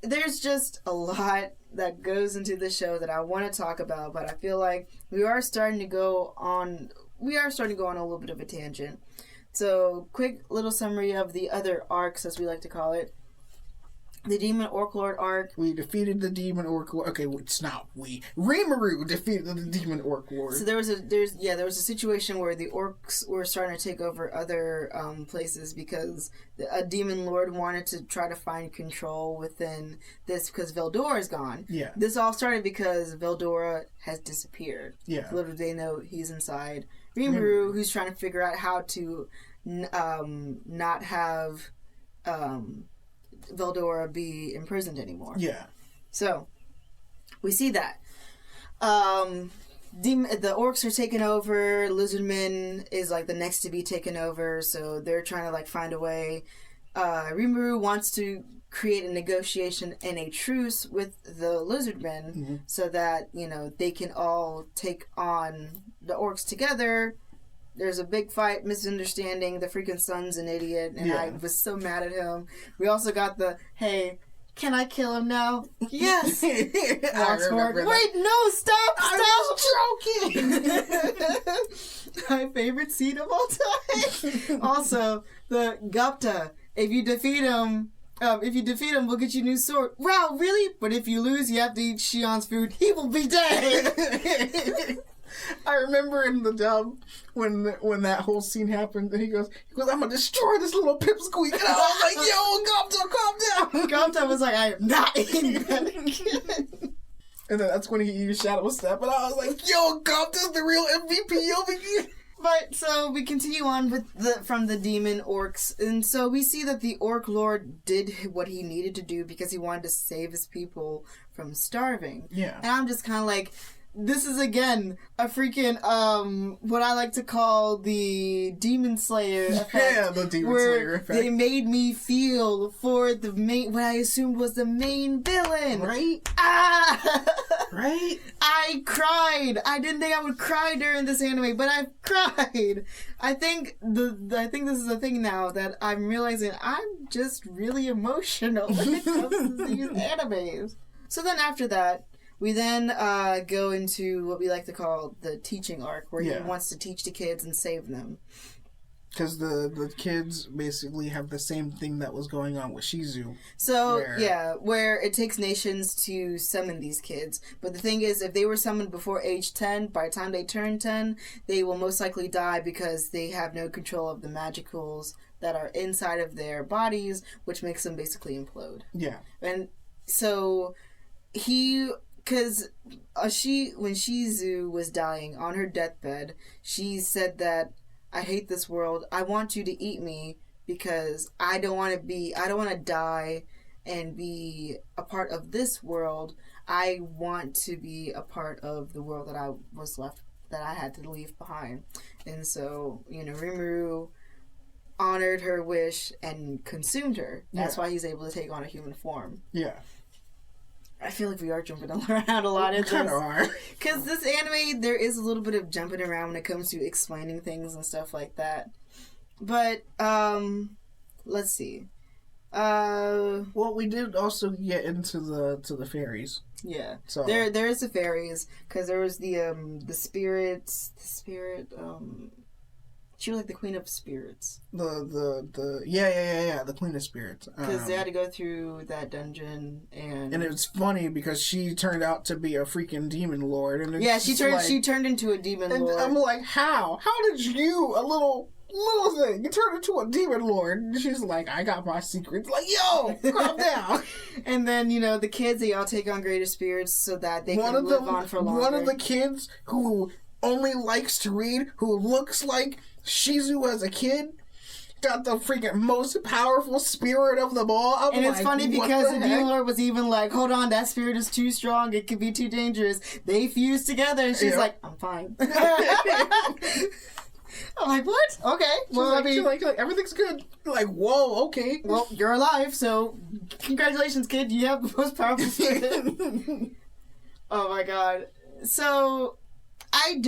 There's just a lot that goes into the show that I want to talk about, but I feel like we are starting to go on a little bit of a tangent. So, quick little summary of the other arcs, as we like to call it. The Demon Orc Lord arc. We defeated the Demon Orc Lord. Okay, it's not we. Rimuru defeated the Demon Orc Lord. So there was a situation where the orcs were starting to take over other places because a Demon Lord wanted to try to find control within this because Veldora is gone. Yeah. This all started because Veldora has disappeared. Yeah. Little do they know he's inside Rimuru, who's trying to figure out how to not have Veldora be imprisoned anymore. Yeah. So, we see that. The orcs are taken over. Lizardman is like the next to be taken over, so they're trying to like find a way. Rimuru wants to create a negotiation and a truce with the Lizardmen so that, they can all take on the orcs together. There's a big fight, misunderstanding. The freaking son's an idiot, and I was so mad at him. We also got the, hey, can I kill him now? Yes! Wait, no, stop! I was joking! My favorite scene of all time. Also, the Gupta. If you defeat him, we'll get you a new sword. Wow, really? But if you lose, you have to eat Shion's food. He will be dead! I remember in the dub when that whole scene happened, and he goes, I'm gonna destroy this little pipsqueak. And I was like, yo, Gupta, calm down. Gupta was like, I am not eating that again. And then that's when he used Shadow Step, and I was like, yo, Gupta's the real MVP over here. But, so, we continue on from the demon orcs, and so we see that the Orc Lord did what he needed to do because he wanted to save his people from starving. Yeah. And I'm just kind of like, this is, again, a freaking, what I like to call the Demon Slayer effect. Yeah, the Demon Slayer effect. They made me feel for what I assumed was the main villain. Right? Ah! Right? I cried. I didn't think I would cry during this anime, but I cried. I think this is a thing now that I'm realizing I'm just really emotional when it comes to these animes. So then after that, we then go into what we like to call the teaching arc, where he wants to teach the kids and save them. Because the kids basically have the same thing that was going on with Shizu. So, where it takes nations to summon these kids. But the thing is, if they were summoned before age 10, by the time they turn 10, they will most likely die because they have no control of the magicals that are inside of their bodies, which makes them basically implode. Yeah. And so, because when Shizu was dying on her deathbed, she said that, I hate this world. I want you to eat me because I don't want to die and be a part of this world. I want to be a part of the world that I had to leave behind. And so, Rimuru honored her wish and consumed her. That's why he's able to take on a human form. Yeah. I feel like we are jumping around a lot in this. Kind of are. Because this anime, there is a little bit of jumping around when it comes to explaining things and stuff like that. But, let's see. Well, we did also get into the fairies. Yeah. So there is the fairies, because there was the spirit, she was like the queen of spirits. The queen of spirits. Because they had to go through that dungeon, and it was funny because she turned out to be a freaking demon lord, and she turned into a demon lord. And I'm like, how did you, a little thing, you turned into a demon lord? And she's like, I got my secrets. Like, yo, calm down. And then the kids, they all take on greater spirits so that they can live on for longer. One of the kids who only likes to read, who looks like Shizu as a kid, got the freaking most powerful spirit of them all. I'm and like, it's funny what because the heck? Demon Lord was even like, hold on, that spirit is too strong. It could be too dangerous. They fused together. And she's like, I'm fine. I'm like, what? Okay. Well, I mean, she's like, everything's good. Like, whoa, okay. Well, you're alive, so congratulations, kid. You have the most powerful spirit. Oh my god. So, I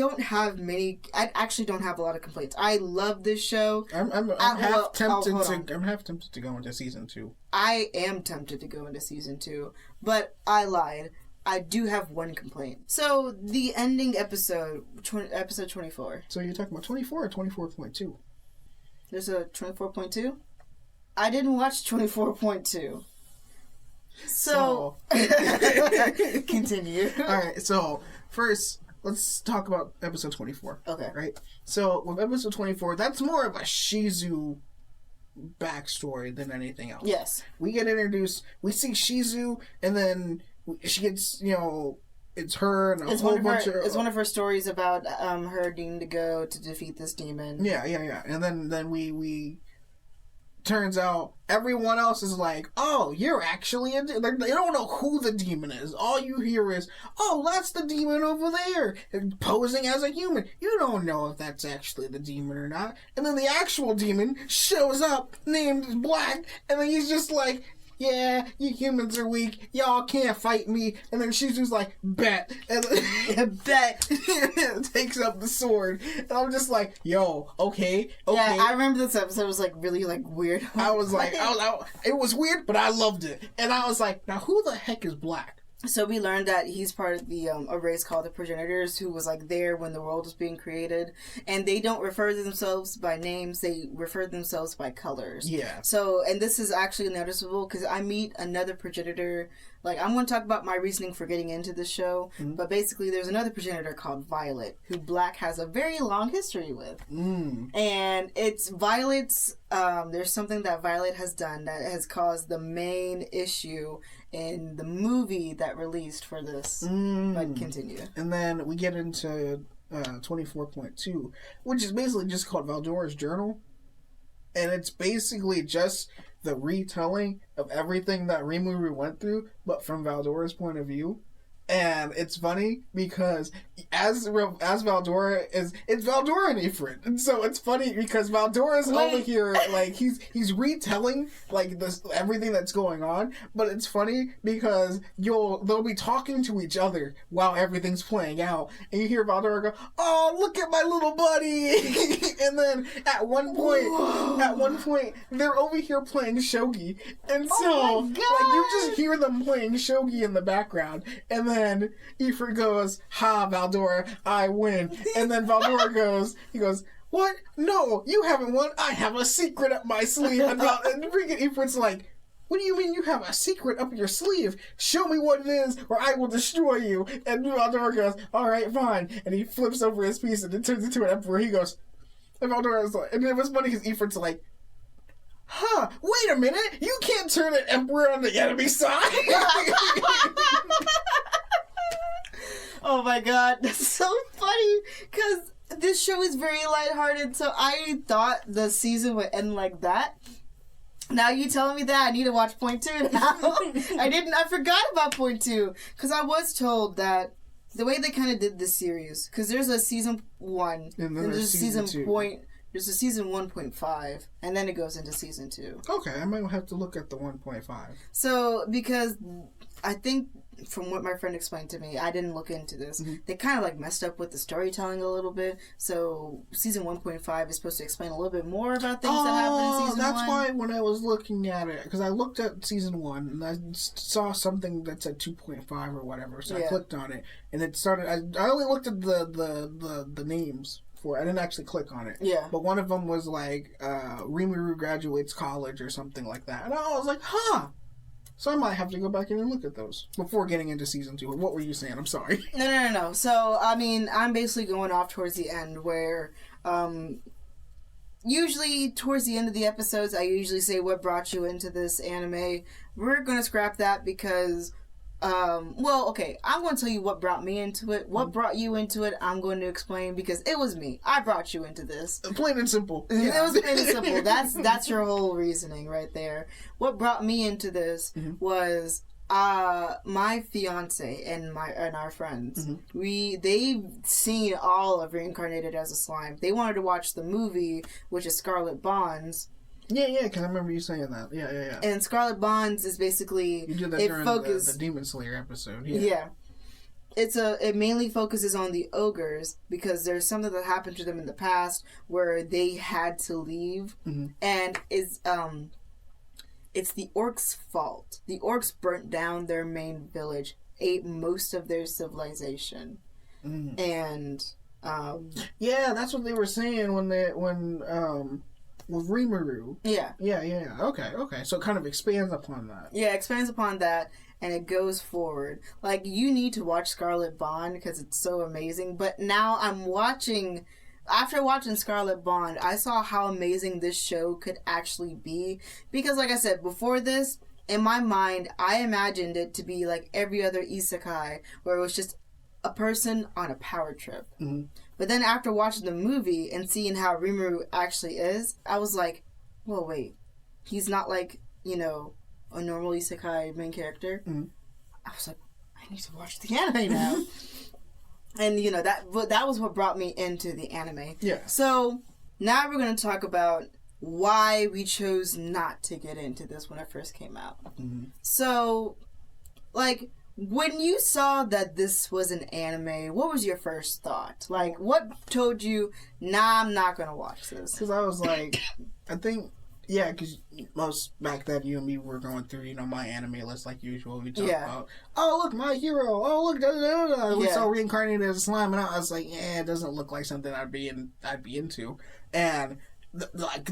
actually don't have a lot of complaints. I love this show. I'm half tempted to go into season 2. I am tempted to go into season 2, but I lied. I do have one complaint. So, the ending episode 24. So you're talking about 24 or 24.2? There's a 24.2? I didn't watch 24.2. So, continue. Alright, so first, let's talk about episode 24. Okay. Right? So, with episode 24, that's more of a Shizu backstory than anything else. Yes. We get introduced, we see Shizu, and then she gets, it's her and a whole bunch of... It's one of her stories about her needing to go to defeat this demon. Yeah. And then we turns out everyone else is like, oh, you're actually a... They don't know who the demon is. All you hear is, oh, that's the demon over there, posing as a human. You don't know if that's actually the demon or not. And then the actual demon shows up, named Black, and then he's just like... Yeah, you humans are weak. Y'all can't fight me. And then she's just like, bet. And bet. takes up the sword. And I'm just like, yo, okay. Yeah, I remember this episode was like really like weird. I was like, it was weird, but I loved it. And I was like, now who the heck is Black? So we learned that he's part of the a race called the progenitors, who was like there when the world was being created, and they don't refer to themselves by names; they refer to themselves by colors. Yeah. So, and this is actually noticeable because I meet another progenitor. Like, I'm going to talk about my reasoning for getting into this show, but basically, there's another progenitor called Violet, who Black has a very long history with, and it's Violet's. There's something that Violet has done that has caused the main issue in the movie that released for this. But continue. And then we get into 24.2, which is basically just called Valdora's Journal. And it's basically just the retelling of everything that Rimuru went through, but from Valdora's point of view. And it's funny because as Valdora is, it's Valdora and Ifrit, and so it's funny because Valdora's over here like he's retelling like this everything that's going on, but it's funny because they'll be talking to each other while everything's playing out, and you hear Valdora go, "Oh, look at my little buddy," and then at one point they're over here playing shogi, and so like you just hear them playing shogi in the background, and then Ifrit goes, "Ha, Valdora, I win." And then Valdora he goes, "What? No, you haven't won. I have a secret up my sleeve." And freaking Ifrit's like, "What do you mean you have a secret up your sleeve? Show me what it is, or I will destroy you." And Valdora goes, "All right, fine." And he flips over his piece, and it turns into an emperor. He goes, and Valdora's like, and it was funny because Ifrit's like, "Huh, wait a minute, you can't turn an emperor on the enemy side." Oh my god, that's so funny because this show is very lighthearted, so I thought the season would end like that. Now you telling me that I need to watch point 2 now. I forgot about point 2 because I was told that the way they kind of did this series, because there's a season 1 and there's a season 2. There's a season 1.5, and then it goes into season 2. Okay, I might have to look at the 1.5. So, because I think, from what my friend explained to me, I didn't look into this, they kind of, like, messed up with the storytelling a little bit. So, season 1.5 is supposed to explain a little bit more about things that happened in season 1. That's why when I was looking at it, because I looked at season 1, and I saw something that said 2.5 or whatever, so I clicked on it, and it started, I only looked at the names. I didn't actually click on it. Yeah. But one of them was like, Rimuru graduates college or something like that. And I was like, huh. So I might have to go back in and look at those before getting into season 2. What were you saying? I'm sorry. No. So, I mean, I'm basically going off towards the end where, usually towards the end of the episodes, I usually say, what brought you into this anime? We're going to scrap that because Well, okay, I'm going to tell you what brought me into it. What brought you into it, I'm going to explain, because it was me. I brought you into this. Plain and simple. Yeah. It was plain and simple. That's your whole reasoning right there. What brought me into this was my fiance and our friends. They've seen all of Reincarnated as a Slime. They wanted to watch the movie, which is Scarlet Bonds. Yeah, because I remember you saying that. Yeah. And Scarlet Bonds is basically... You did that during the Demon Slayer episode. Yeah. It mainly focuses on the ogres, because there's something that happened to them in the past where they had to leave. And it's the orcs' fault. The orcs burnt down their main village, ate most of their civilization. And... yeah, that's what they were saying with Rimuru. Yeah. Okay. So it kind of expands upon that. Yeah, it expands upon that, and it goes forward. Like, you need to watch Scarlet Bond because it's so amazing. But now I'm watching... After watching Scarlet Bond, I saw how amazing this show could actually be. Because, like I said, before this, in my mind, I imagined it to be like every other isekai, where it was just a person on a power trip. But then after watching the movie and seeing how Rimuru actually is, I was like, well, wait. He's not like, a normal isekai main character. I was like, I need to watch the anime now. And, that was what brought me into the anime. Yeah. So, now we're going to talk about why we chose not to get into this when it first came out. So, like... When you saw that this was an anime, what was your first thought? Like, what told you, nah, I'm not going to watch this? Because I was like, I think, yeah, because most back then, you and me were going through, my anime list like usual. We talked about, oh, look, My Hero. Oh, look, da, da, da, da. We saw Reincarnated as a Slime, and I was like, yeah, it doesn't look like something I'd be into. And,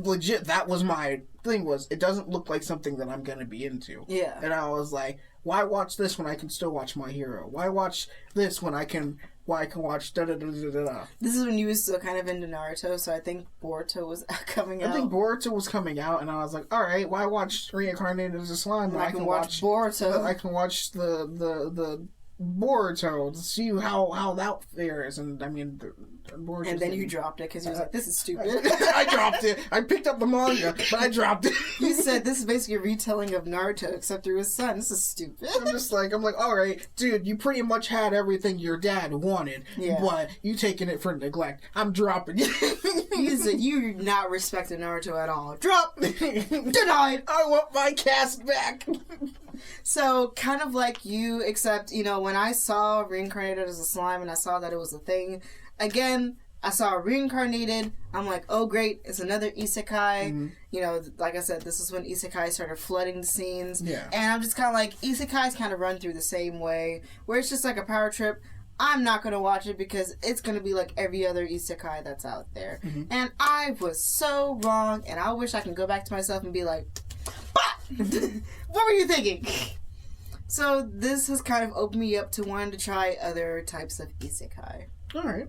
legit, that was my thing, it doesn't look like something that I'm going to be into. Yeah. And I was like, why watch this when I can still watch My Hero? Why watch this when I can watch da da da da da? This is when you were still kind of into Naruto, so I think Boruto was coming out. I think Boruto was coming out, and I was like, all right, why watch Reincarnated as a Slime when I can watch Boruto? I can watch the Boruto to see how that fares, and I mean. Boruto's and then you dropped it because you was like, this is stupid. I dropped it. I picked up the manga, but I dropped it. You said this is basically a retelling of Naruto, except through his son. This is stupid. I'm like, all right, dude, you pretty much had everything your dad wanted, but you taking it for neglect. I'm dropping it. You said you're not respecting Naruto at all. Drop! Denied! I want my cast back. So, kind of like you, except, when I saw Reincarnated as a Slime and I saw that it was a thing, again, I saw Reincarnated. I'm like, oh, great. It's another isekai. Like I said, this is when isekai started flooding the scenes. Yeah. And I'm just kind of like, isekais kind of run through the same way, where it's just like a power trip. I'm not going to watch it because it's going to be like every other isekai that's out there. And I was so wrong, and I wish I can go back to myself and be like, what were you thinking? So this has kind of opened me up to wanting to try other types of isekai. All right.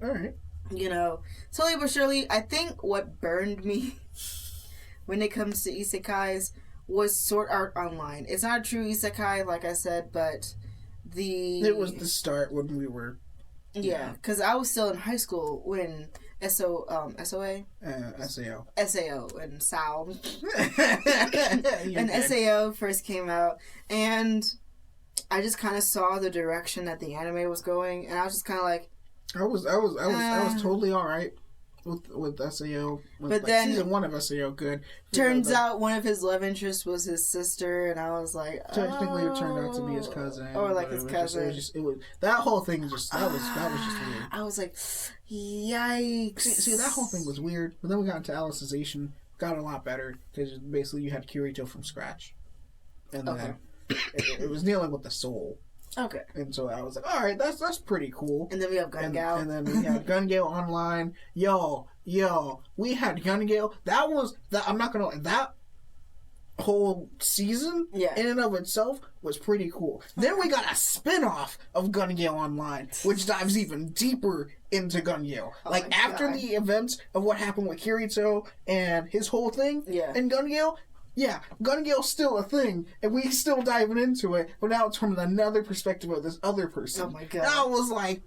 Slowly but surely, I think what burned me when it comes to isekais was Sword Art Online. It's not a true isekai, like I said, but it was the start when we were... Yeah, because I was still in high school when SAO and SAO and SAO first came out, and I just kind of saw the direction that the anime was going, and I was just kind of like, I was totally all right with SAO. But then season 1 of SAO, good. Turns out one of his love interests was his sister, and I was like, technically it turned out to be his cousin, or like his cousin. It was that whole thing that was just weird. I was like, yikes. See, that whole thing was weird. But then we got into Alicization, got a lot better because basically you had Kirito from scratch, and then it was dealing with the soul. Okay. And so I was like, all right, that's pretty cool. And then we have Gun Gale. And then we had Gun Gale Online. Yo, we had Gun Gale. I'm not going to lie, that whole season in and of itself was pretty cool. Then we got a spin-off of Gun Gale Online, which dives even deeper into Gun Gale. After the events of what happened with Kirito and his whole thing in Gun Gale, yeah, Gun Gale's still a thing, and we still diving into it, but now it's from another perspective of this other person. Oh my god. And I was like,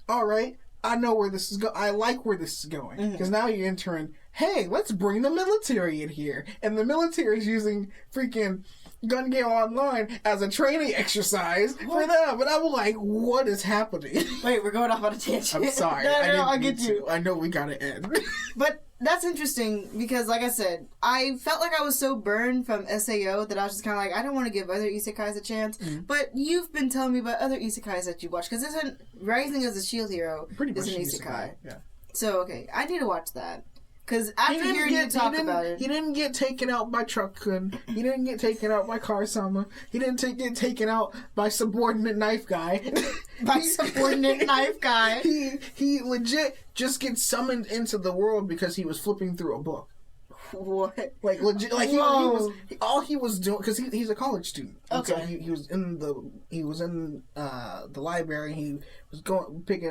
alright, I know where this is going. I like where this is going. Because now you're entering, hey, let's bring the military in here. And the military is using freaking Gun Gale Online as a training exercise for them. But I'm like, what is happening? Wait, we're going off on a tangent. I'm sorry. No, I didn't get mean you. to. I know we gotta end. But that's interesting because, like I said, I felt like I was so burned from SAO that I was just kind of like, I don't want to give other isekais a chance. But you've been telling me about other isekais that you watch, because isn't Rising as a Shield Hero Pretty is much an isekai? Yeah. So, okay, I need to watch that. Because after hearing you talk about it... He didn't get taken out by Truck-kun. He didn't get taken out by Car-sama. He didn't get taken out by Subordinate Knife Guy. Subordinate Knife Guy. He legit just gets summoned into the world because he was flipping through a book. What? Like legit, like all he was doing, because he's a college student. And Okay. so he was in the library. He was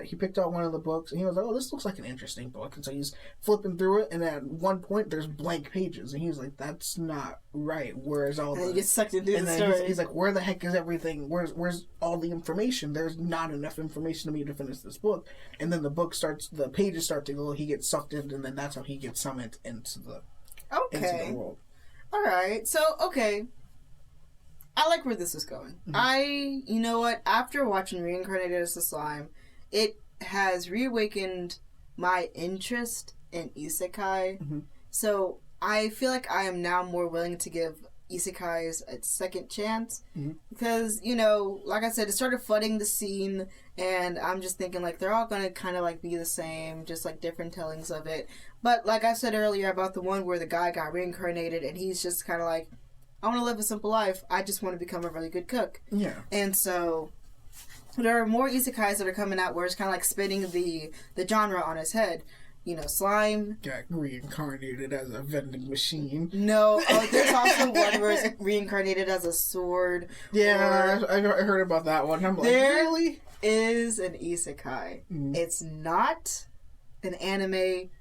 he picked out one of the books, and he was like, "Oh, this looks like an interesting book." And so he's flipping through it, and at one point there's blank pages, and he's like, "That's not right. Where's all?" And he gets sucked into and the then story. he's like, "Where the heck is everything? Where's all the information? There's not enough information to me to finish this book." And then the pages start to go. He gets sucked in, and then that's how he gets summoned into the world. Alright, so, okay. I like where this is going. You know what? After watching Reincarnated as a Slime, it has reawakened my interest in isekai. So, I feel like I am now more willing to give isekais a second chance. Because, you know, like I said, it started flooding the scene, and I'm just thinking, like, they're all gonna kind of, like, be the same, just, like, different tellings of it. But, like I said earlier about the one where the guy got reincarnated, and he's just kind of like, I want to live a simple life, I just want to become a really good cook. Yeah. And so, there are more isekais that are coming out where it's kind of like spinning the genre on his head. You know, Slime. Got reincarnated as a vending machine. No, there's also one where it's reincarnated as a sword. Yeah, I heard about that one. I'm like, really? Is an isekai. It's not an anime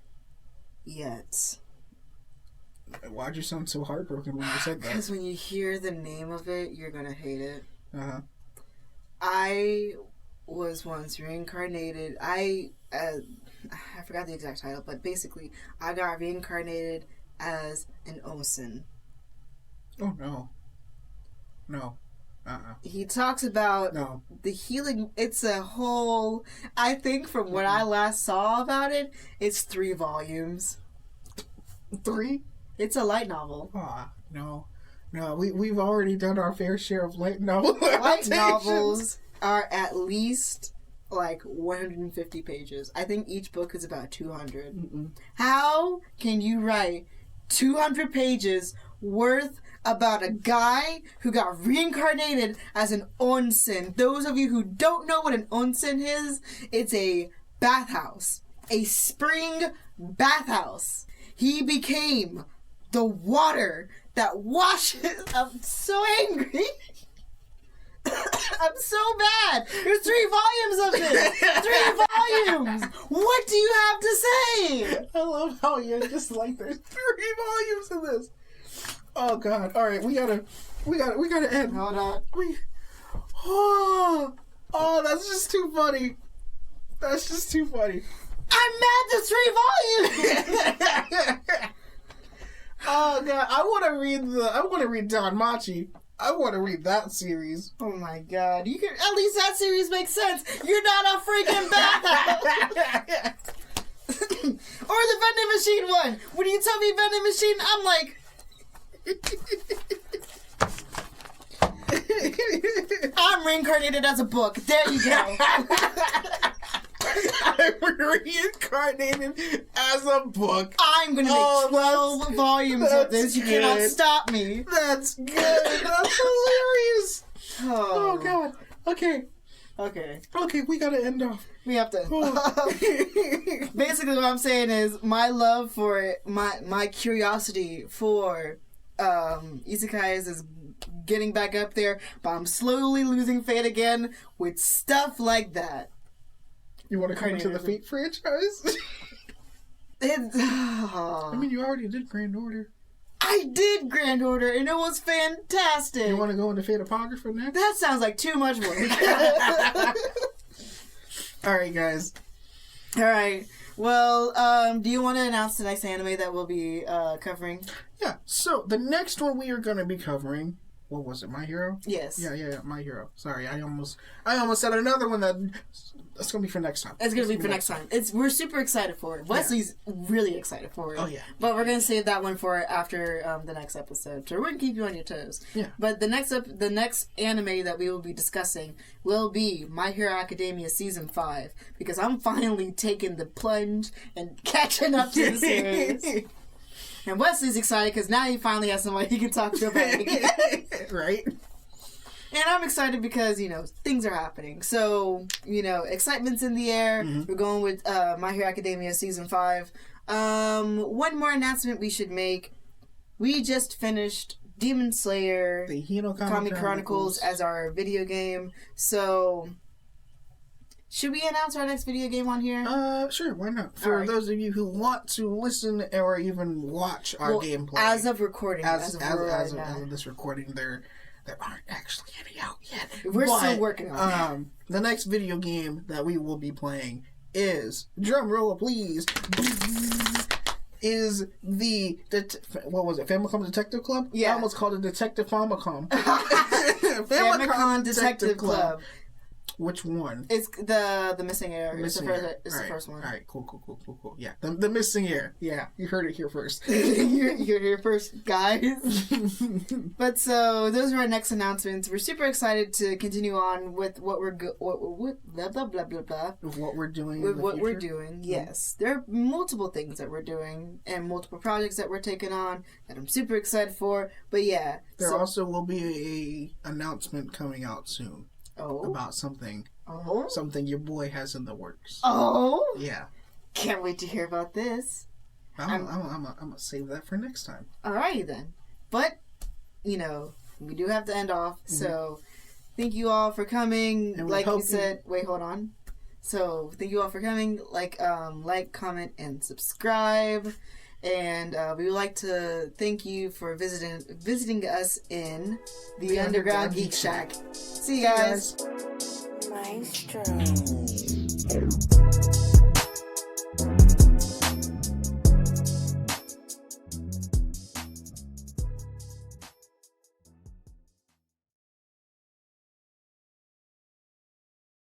yet. Why'd you sound so heartbroken when you said that? Because when you hear the name of it, you're gonna hate it. I was once reincarnated. I forgot the exact title, but basically, I got reincarnated as an onsen. Oh, no. No. He talks about the healing. It's a whole... I think from what I last saw about it, it's 3 volumes. 3? It's a light novel. No. We've already done our fair share of light novel Light novels are at least like 150 pages. I think each book is about 200. How can you write 200 pages worth about a guy who got reincarnated as an onsen? Those of you who don't know what an onsen is, it's a bathhouse. A spring bathhouse. He became the water that washes... I'm so angry. I'm so bad. There's 3 volumes of this. 3 volumes. What do you have to say? I love how you're just like, there's 3 volumes of this. Oh God! All right, we gotta end. Hold on. Oh, that's just too funny. That's just too funny. I'm mad. There's 3 volumes. Oh God! I want to read Don Machi. I want to read that series. Oh my God! You can at least that series makes sense. You're not a freaking bathhouse. Or the vending machine one. When you tell me vending machine, I'm like. I'm reincarnated as a book. There you go. I'm reincarnated as a book. I'm gonna make 12 volumes of this. You cannot stop me. That's good. That's hilarious. Oh God. Okay, we gotta end off. We have to. Basically, what I'm saying is my love for my curiosity for isekais is getting back up there, but I'm slowly losing faith again with stuff like that. You want to come into the Fate franchise? I mean, you already did Grand Order. I I did Grand Order, and it was fantastic. You want to go into Fate Apocrypha next? That sounds like too much work. All right, guys. All right. Well, do you want to announce the next anime that we'll be covering? Yeah. So the next one we are going to be covering. What was it? My Hero? Yes. Yeah. My Hero. Sorry, I almost said another one that's gonna be for next time. It's gonna be for next time. We're super excited for it. Wesley's really excited for it. Oh yeah. But we're gonna save that one for after the next episode. So we're gonna keep you on your toes. Yeah. But the next anime that we will be discussing will be My Hero Academia Season 5, because I'm finally taking the plunge and catching up to the series. And Wesley's excited because now he finally has somebody he can talk to about it again. Right. And I'm excited because, things are happening. So, excitement's in the air. Mm-hmm. We're going with My Hero Academia Season 5. One more announcement we should make. We just finished Demon Slayer the Hinokami Chronicles as our video game. So, should we announce our next video game on here? Sure, why not? For those of you who want to listen or even watch our gameplay. As of recording. As of this recording, there aren't actually any out yet. We're still working on it. The next video game that we will be playing is, drum roll please, is the what was it? Famicom Detective Club? Yeah. I almost called it Detective Famicom. Famicom Detective Club. Which one? It's the Missing Air. It's the first one. All right, cool. Yeah, the Missing Air. Yeah, you heard it here first. You're here first, guys. But so those are our next announcements. We're super excited to continue on with what we're blah blah blah blah blah. With what we're doing. With what we're doing, yes. There are multiple things that we're doing and multiple projects that we're taking on that I'm super excited for. But yeah, there also will be a announcement coming out soon. About something. Something your boy has in the works. Yeah. Can't wait to hear about this. I'm gonna save that for next time. Alrighty then. But, we do have to end off. Mm-hmm. So, thank you all for coming. And like you said, wait, hold on. So, thank you all for coming. Like, comment, and subscribe. And we would like to thank you for visiting us in the Underground Geek Shack. See you guys. Maestro.